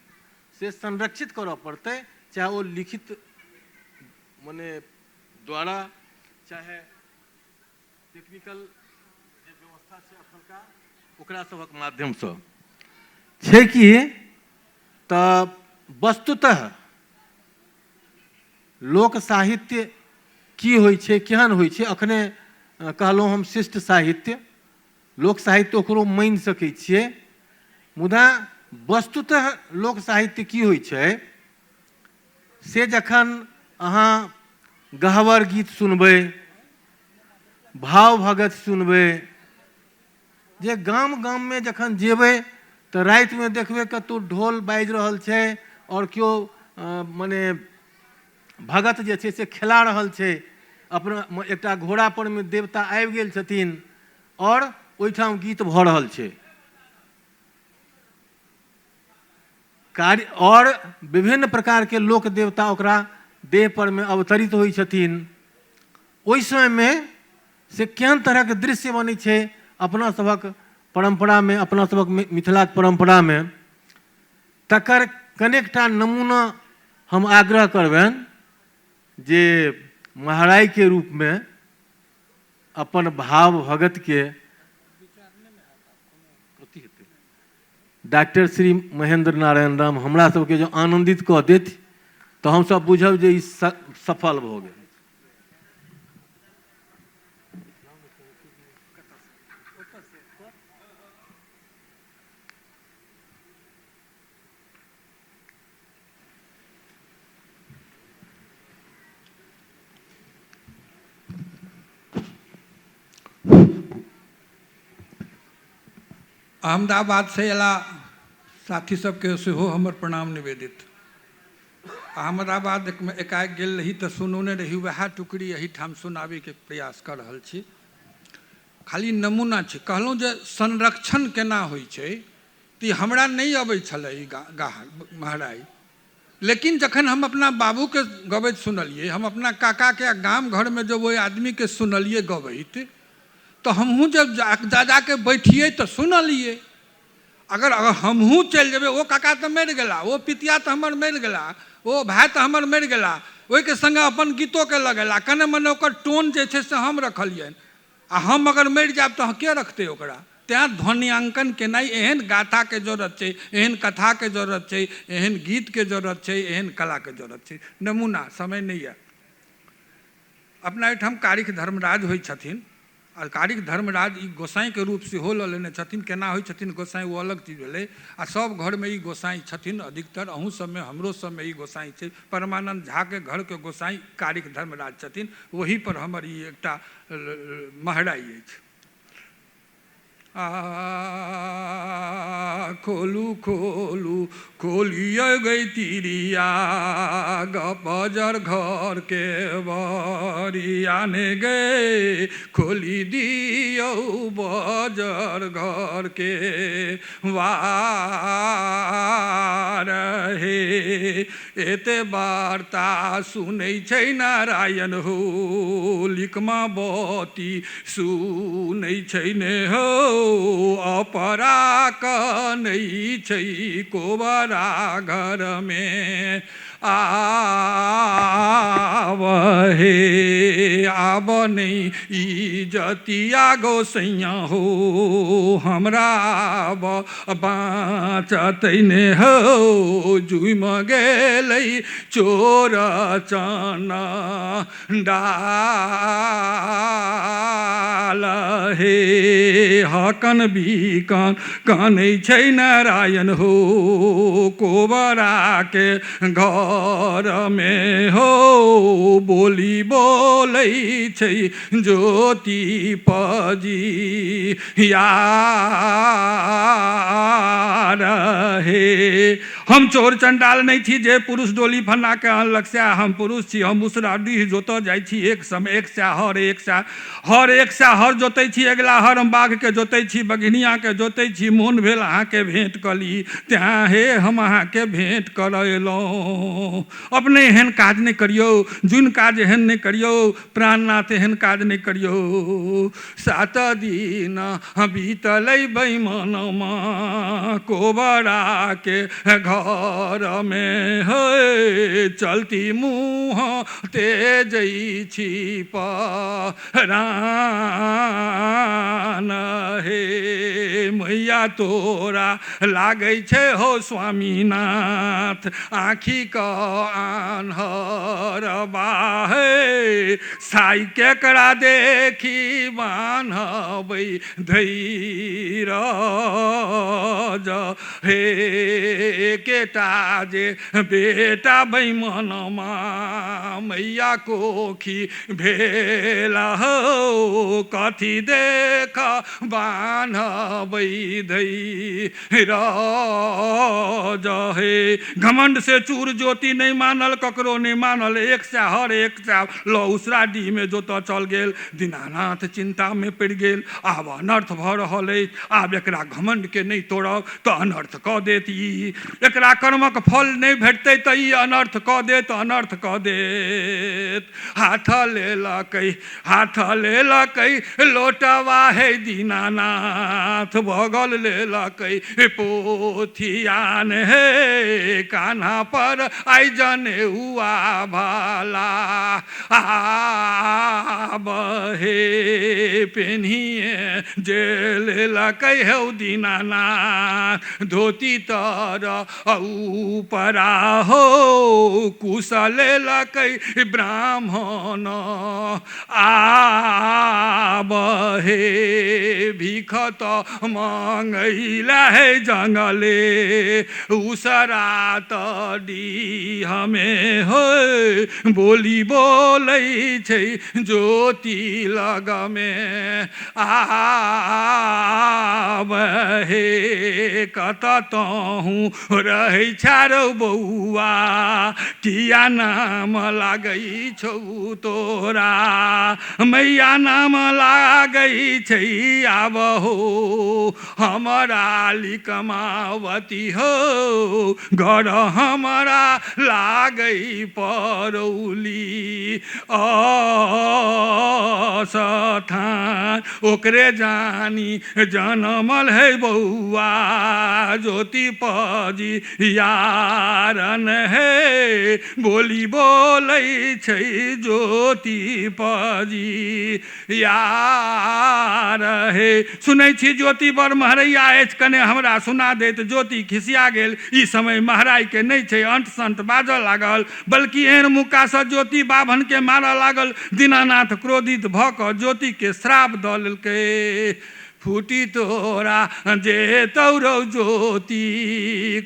से संरक्षित करऽ पड़तै, चाहे वो लिखित मने द्वारा चाहे टेक्निकल जे व्यवस्था छै अखनका ओकरा सबक माध्यम से छै कि तऽ वस्तुतः लोक साहित्य की होइ छै, केहन होइ छै। अखने कहलहुँ हम शिष्ट साहित्य, लोक साहित्य ओकरो मानि सकै छियै, मुदा वस्तुतः लोक साहित्य की होइ छै से जखन अहाँ गहवर गीत सुनबै, भाव भगत सुनबै, जे गाम गाम में जखन जेबै तो राति में देखबै कतौ ढोल बाजि रहल छै और केओ मने भगत जे छै से खेला रहल छै, अपना एकटा घोड़ा पर में देवता आबि गेल छथिन और ओहिठाम गीत भऽ रहल छै। कार्य और विभिन्न प्रकार के लोक देवता ओकरा देह पर में अवतरित होइ छथिन। ओहि समय में से केहन तरह के दृश्य बनै छै अपना सबक परंपरा में, अपना सबक मिथिला परंपरा में, तकर कनेकटा नमूना हम आग्रह करबनि जे महाराज के रूप में अपन भाव भगत के डॉक्टर श्री महेंद्र नारायण राम हमरा सबके जो आनंदित कऽ देथि तऽ हम सब बुझब जे ई सफल भऽ गेल। अहमदाबाद से अयला साथी सबके सेहो हमर प्रणाम निवेदित। अहमदाबाद एकाएक गेल रही तऽ सुनौने रही, वएह टुकड़ी एहिठाम सुनाबैके प्रयास कऽ रहल छी। खाली नमूना छै। कहलहुँ जे संरक्षण केना होइ छै तऽ हमरा नहीं अबै छलै ई महाराज, लेकिन जखन हम अपना बाबूके गबैत सुनलिए, हम अपना काकाके गाम घरमे जब ओहि आदमीके सुनलिए गबैत, तो हमहूँ जब जाके बैठिए तो सुनलिए। अगर हमहूँ चलि जेबै, ओ काका तो मरि गेला, ओ पितिया तो हमर मरि गेला, ओ भाई तो हमर मरि गेला, ओहिके संगे अपन गीतोके लगेला, कने मने ओकर टोन जे छै से हम रखलियनि। आ हम अगर मरि जायब तऽ के रखतै ओकरा? तैँ ध्वन्यांकन केनाइ, एहन गाथाके जरूरत छै, एहन कथाके जरूरत छै, एहन गीतके जरूरत छै, एहन कलाके जरूरत छै। नमूना समय नहीं है। अपना एहिठाम कारिख धर्मराज होइ छथिन, आ कारिख धर्मराज ई गोसाई के रूप सेहो लऽ लेने छथिन। केना होइ छथिन गोसाई वो अलग चीज भेलै, आ सब घर में ई गोसाई छथिन। अधिकतर अहूँ सब में हमरो सब में ई गोसाई छै। परमानंद झा के घर के गोसाई कारिख धर्मराज छथिन। वही पर हमर ई एकटा महराई अछि। खोलू खोलू खोलिए गई तिरिया, बजर घर के बरिया ने गए, खोली दियो बजर घर के वार हे। एते वार्ता सुनै छै नारायण हो, लिखमा बती सुनै छै ने हो, अपरा नहीं छै कोबरा घर में आवहे। आब नहीं इजतिया गोसैया हो, हमरा बाँचत ने हो, जुम गेलै चोर चना डाल हे। हकन बीकन कानै छै नारायण हो, कोबरा के घर में हो, बोली बोलै छै ज्योति पजी यार हे। हम चोर चंडाल नहीं छी जे पुरुष डोली फन्ना के अनलक से हम पुरुष छी। हम उसराडीह जोतऽ जाइ छी, एक समय एक सै हर, एक सै हर जोतै छी। अगला हर हम बाघ के जोतै छी, बघिनिया के जोतै छी। मोन भेल अहाँ के भेंट कली, तेँ हे हम अहाँ के भेंट करलहुँ। अपने एहन काज नहीं करियो, जुन काज एहन नहीं करियो, प्राणनाथ एहन काज नहीं करियो। 7 दिन बीतलै बैमनमा, कोबरा के घर में है। चलती मुँह तेजै छी परान हे। मैया तोरा लागै छै हो स्वामीनाथ, आँखी क आन्हर बाहे। साई केकरा देखी बान्हबै धैर्य हे। एकेटा जे बेटा बैमनमा मैया कोखी भेला हो कथी देख बान्हबै धै रहे। घमंड से चूर ज्योति नहीं मानल ककरो नहीं मानल, एक से हर एक से लौसरा डी में जोत चल गेल। दीनानाथ चिंता में पड़ गेल, आब अनर्थ भ रहल अछि, आब एकरा घमंड के नहीं तोड़ब तो अनर्थ कऽ देत। एकरा कर्मक फल नहीं भेटतै तऽ ई अनर्थ कऽ देत, अनर्थ कऽ देत। हाथ लेलकै लोटवा है दीनानाथ, बगल लेलकै पोथियान हे कान्हा पर आई जने हुआ भाला। आब हे पेन्हिए जे लेलकै हौ दीनानाथ, धोती तर ऊपरा हो कुशल लेलकै ब्राह्मण। आब हे भीख त मंगैला है जंगले, उसरा त डीह में हो बोली बोलै छै ज्योति लग में। आब हे कत तहूँ रहै छारौ बौआ, किया नाम लागै छौ तोरा, मैया नाम लागै छै आब हो हमारा लिकमावती हो, घर हमारा लागै परौली अस्थान। ओकरे जानी जनमल है बौआ ज्योति पजी यारन है, बोली बोलै छै ज्योति पजी यार हे। सुनै छी ज्योति बड़ महरैया अछि, कने हमरा सुना देत। ज्योति खिसिया गेल, ई समय महराई के नहीं छै, अंट संट बाजऽ लागल, बल्कि एहन मुक्का से ज्योति बाभन के मारऽ लागल। दीनानाथ क्रोधित भऽ कऽ ज्योति के श्राप दऽ लेलकै, फूटी तोरा जे तौरौ ज्योति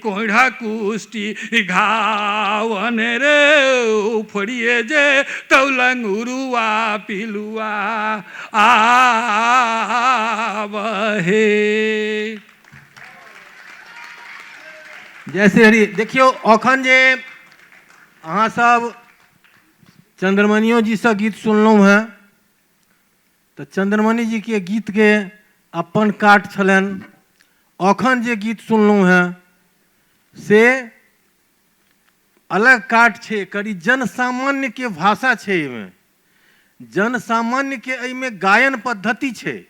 कोढ़ा कुष्टी घावन रे, उफड़िए जे तौलंग उरुआ पिलुआ। आब हे जैसे हरी देखियो अखन जे अहाँ सब चंद्रमणियो जी से गीत सुनलहुँ हैं, तो चंद्रमणि जी के गीत के अपन काट छलनि। अखन जे गीत सुनलहुँ हैं से अलग काट छै, करी जन सामान्य के भाषा छै, एहिमे जन सामान्य के एहिमे गायन पद्धति छै,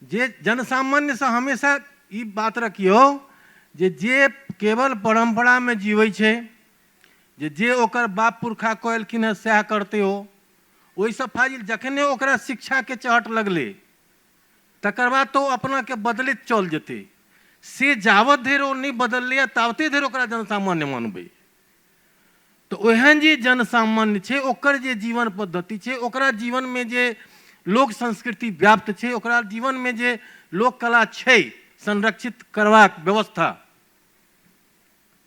जे जन सामान्य से हमेशा ई बात रखियो जे केवल परंपरा में जीवै छै, जे ओकर बाप पुरखा कहलखिन है सएह करते हो, ओहिसँ फाजिल जखने ओकरा शिक्षा के चहट लगले तकर बाद तो अपना के बदलैत चल जेतै। से जावत धरि ओ नहीं बदललै तावते धरि ओकरा जनसामान्य मानबै। तो ओहन जे जनसामान्य छै ओकर जे जीवन पद्धति छै, ओकरा जीवन में जे लोक संस्कृति व्याप्त छै, ओकरा जीवन में जे लोक कला छै संरक्षित करबाक व्यवस्था,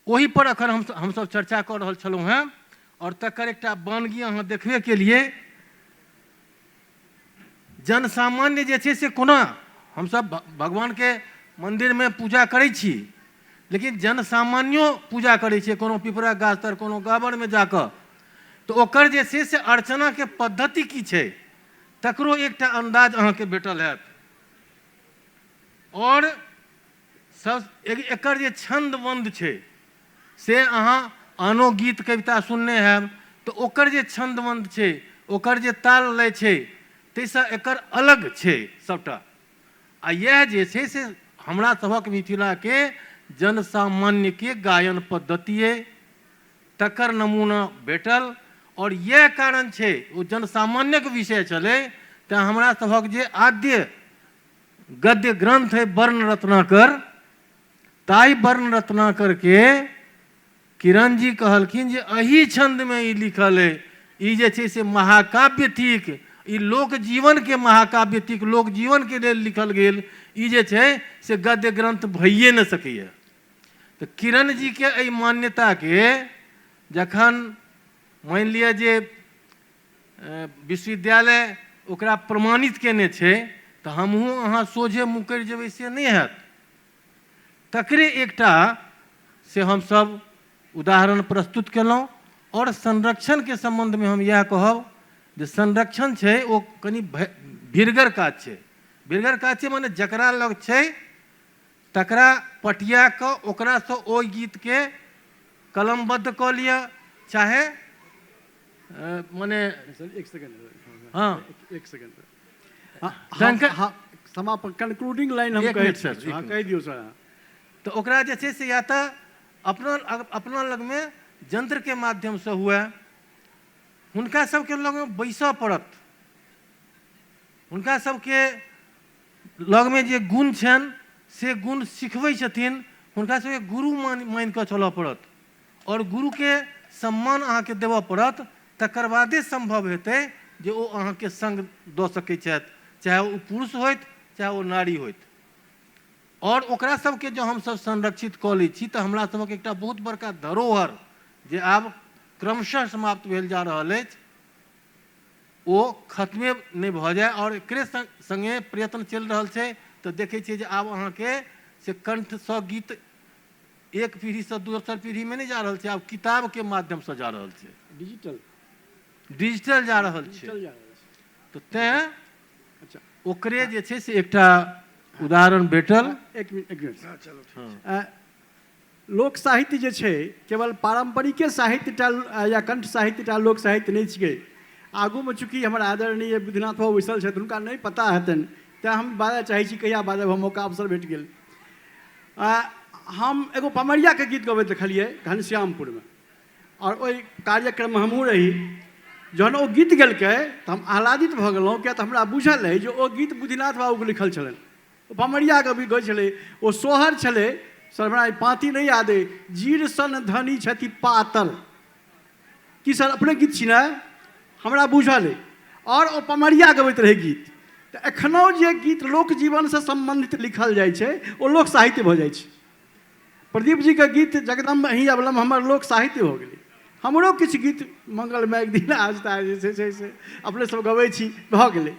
वही पर अखन हम सब चर्चा कर रहल छलहुँ हैं। और तकर एकटा वानगी अहाँ देखबे के लिए जनसामान्य जे छै से कोना हम सब भगवान के मंदिर में पूजा करै छी, लेकिन जनसामान्यो पूजा करै छै, कोनो पिपरा गाछ तर कोनो गाबर में जाकर, तो ओकर जे छै से अर्चना के पद्धति की छै तकरो एकटा अंदाज अहाँ के भेटल हैत। और सब एकर जे छंदबंद छै से अहाँ आनो गीत कविता सुनने हैब, तो ओकर जे छंदबंद छै, ओकर जे ताल लय छै, ताहिसँ एकर अलग छै सबटा। आ यह जे छै से हमरा सभक मिथिला के जनसामान्य के गायन पद्धति तकर नमूना भेटल। और यह कारण छै वो जनसामान्य के विषय चले तो हमरा सभक जे आद्य गद्य ग्रंथ है वर्ण रत्नाकर, ताई वर्ण रत्नाकर के किरण जी कहलखिन जे अही छंद में ई लिखल है, ई जे छै से महाकाव्य थिक, ई लोक जीवन के महाकाव्य थिक, लोक जीवन के लेल लिखल गेल, ई जे छै से गद्य ग्रंथ भइए न सकैए। तो किरण जी के एहि मान्यता के जखन मान लिया जे विश्वविद्यालय ओकरा प्रमाणित केने छै तो हमहूँ अहाँ सोझे मुकर जेबै से नहीं हैत। तकरे एकटा से हम सब उदाहरण प्रस्तुत केलहुँ। और संरक्षण के संबंध में हम यह कहब जे संरक्षण छै ओ कनि भिरगर काज छै। भिरगर काज छै माने जकरा लग छै तकरा पटिया के ओकरा से ओ गीत के कलमबद्ध क लिया, चाहे माने एक सेकंड, हाँ एक सेकंड, हाँ समापन कंक्लूडिंग लाइन हम एक कह मिनट सर, हाँ कह दियो सर। तो ओकरा जे छै से या तो अपना लग में यंत्र के माध्यम से हुए, हुनका सबके लग में बैसऽ पड़त, हुनका सबके लग में जे गुण छनि से गुण सिखबै छथिन, हुनका सबके गुरु मान कऽ चलऽ पड़त और गुरु के सम्मान अहाँके देबऽ पड़त। तकर बादे संभव हेतै जे ओ अहाँके संग दऽ सकै छथि, चाहे ओ पुरुष होइत चाहे ओ नारी होइत। और ओकरा सबके जो हम सब संरक्षित कऽ लै छी तऽ हमरा सबक एकटा बहुत बड़का धरोहर जे आब क्रमशः समाप्त भेल जा रहल अछि ओ खत्मे नहीं भऽ जाए। और एकरे संगे प्रयत्न चलि रहल छै तऽ देखै छियै जे आब अहाँके से कंठसँ गीत एक पीढ़ी से दोसर पीढ़ी में नहीं जा रहल छै, आब किताब के माध्यम से जा रहल छै, डिजिटल जा रहल छै। तो तें अच्छा ओकरे जे छै से एकटा उदाहरण भेटल। एक मिनट लोक साहित्य जे छै केवल पारंपरिके साहित्य टा या कंठ साहित्य टा लोक साहित्य नहीं छिकै। आगू में चूँकि हमर आदरणीय विधिनाथ बाबू बैसल छथि, हुनका नहीं पता हेतनि तेँ हम बाजय चाहै छी, कहिया बाजब हम मौका अवसर भेट गेल। हम एगो पमरिया के गीत गबैत देखलिए घनश्यामपुर में, और ओहि कार्यक्रम में हमहूँ रही। जहन ओ गीत गेलकै तऽ हम आह्लादित भऽ गेलहुँ, किया तऽ हमरा बुझल अइ जे ओ गीत बुधिनाथ बाबूके लिखल छलनि। ओ पमरिया के भी गबै छलै, ओ सोहर छलै, सर हमरा पाँति नहीं याद अइ, जीर सन धनी छथि पातर, की सर अपने गीत छी ने, हमरा बुझल अइ। और ओ पमरिया गबैत रहै गीत। तऽ एखनहु जे गीत लोक जीवनसँ सम्बन्धित लिखल जाइ छै ओ लोक साहित्य भऽ जाइ छै। प्रदीप जी के गीत जगदम्ब अहीं अवलम हमर लोक साहित्य हो गेलै। हमरो किछु गीत मंगलमय एक दिन आजता जे छै से अपने सब गबै छी, भऽ गेलै।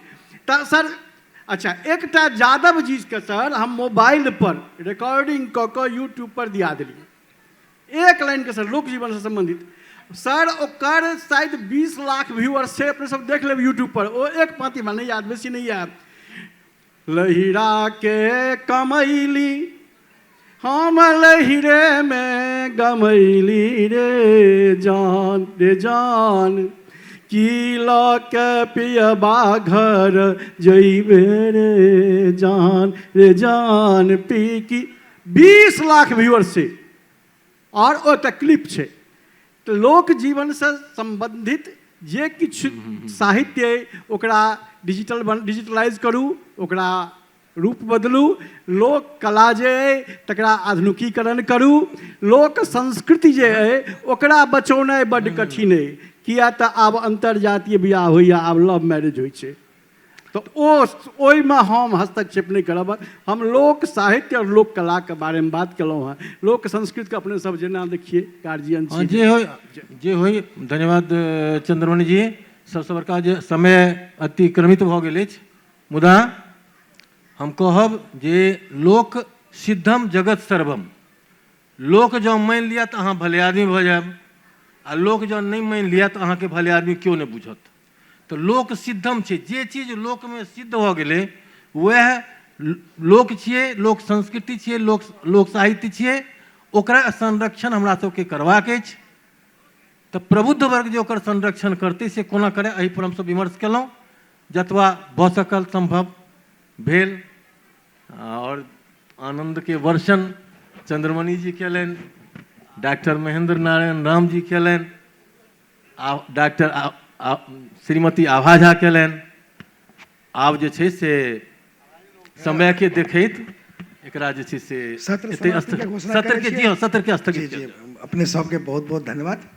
तऽ सर अच्छा एकटा यादव जी के सर हम मोबाइल पर रिकॉर्डिंग कऽ कऽ यूट्यूब पर दिया देलिए, एक लाइन के सर लोक जीवन से संबंधित। सर ओकर शायद 20 लाख व्यूअर्स छै, अपने सब देख लेब यूट्यूब पर। ओ एक पाँति में नहीं याद, बेसी नहीं याद। लहिरा के कमैली हम लहिरे में गमैली रे जान रे जान, की लऽ के पियबा घर जइबे रे जान पी की। 20 लाख व्यूअर्स छै और ओ एकटा क्लिप छै। तो लोक जीवन से संबंधित जे किछु साहित्य अइ ओकरा डिजिटलाइज करू, ओकरा रूप बदलू, लोक कला जे अइ तकरा आधुनिकीकरण करू, लोक संस्कृति जे अइ ओकरा बचौनाइ बड्ड कठिन अइ, किया तऽ आब अंतर्जातीय बियाह होइया, आब लव मैरिज होइ छै। तो ओहिमे हम हस्तक्षेप नहीं करब। हम लोक साहित्य और लोक कला के बारे में बात केलहुँ हैं, लोक संस्कृति के अपने सब जेना देखिए गार्जियन छी। जे होई धन्यवाद चंद्रमणि जी। सबसे बड़का जे समय अतिक्रमित भऽ गेल अछि, मुदा हम कहब जे लोक सिद्धम जगत सर्वम। लोक जँ मानि लिया तऽ अहाँ भले आदमी भऽ जायब, आ लोक जँ नहीं मानि लिया तऽ अहाँके भले आदमी क्यों नहीं बुझत। तो लोक सिद्धम छै, जे चीज लोक में सिद्ध भऽ गेलै वह लोक छियै, लोक संस्कृति छियै, लोक साहित्य छियै। ओकरा संरक्षण हमरा सबके करबाक अछि। तऽ प्रबुद्ध वर्ग जे ओकर संरक्षण करतै से कोना करे, एहि पर हमसब विमर्श केलहुँ, जतबा भऽ सकल संभव भेल। और आनंद के वर्षन चंद्रमणि जी केलनि, डॉक्टर महेंद्र नारायण राम जी केलनि, डॉक्टर श्रीमती आभा झा केलनि। आब जे छै से समय के देखैत एकरा जे छै से सत्र के स्थगित अपने सबके बहुत बहुत धन्यवाद।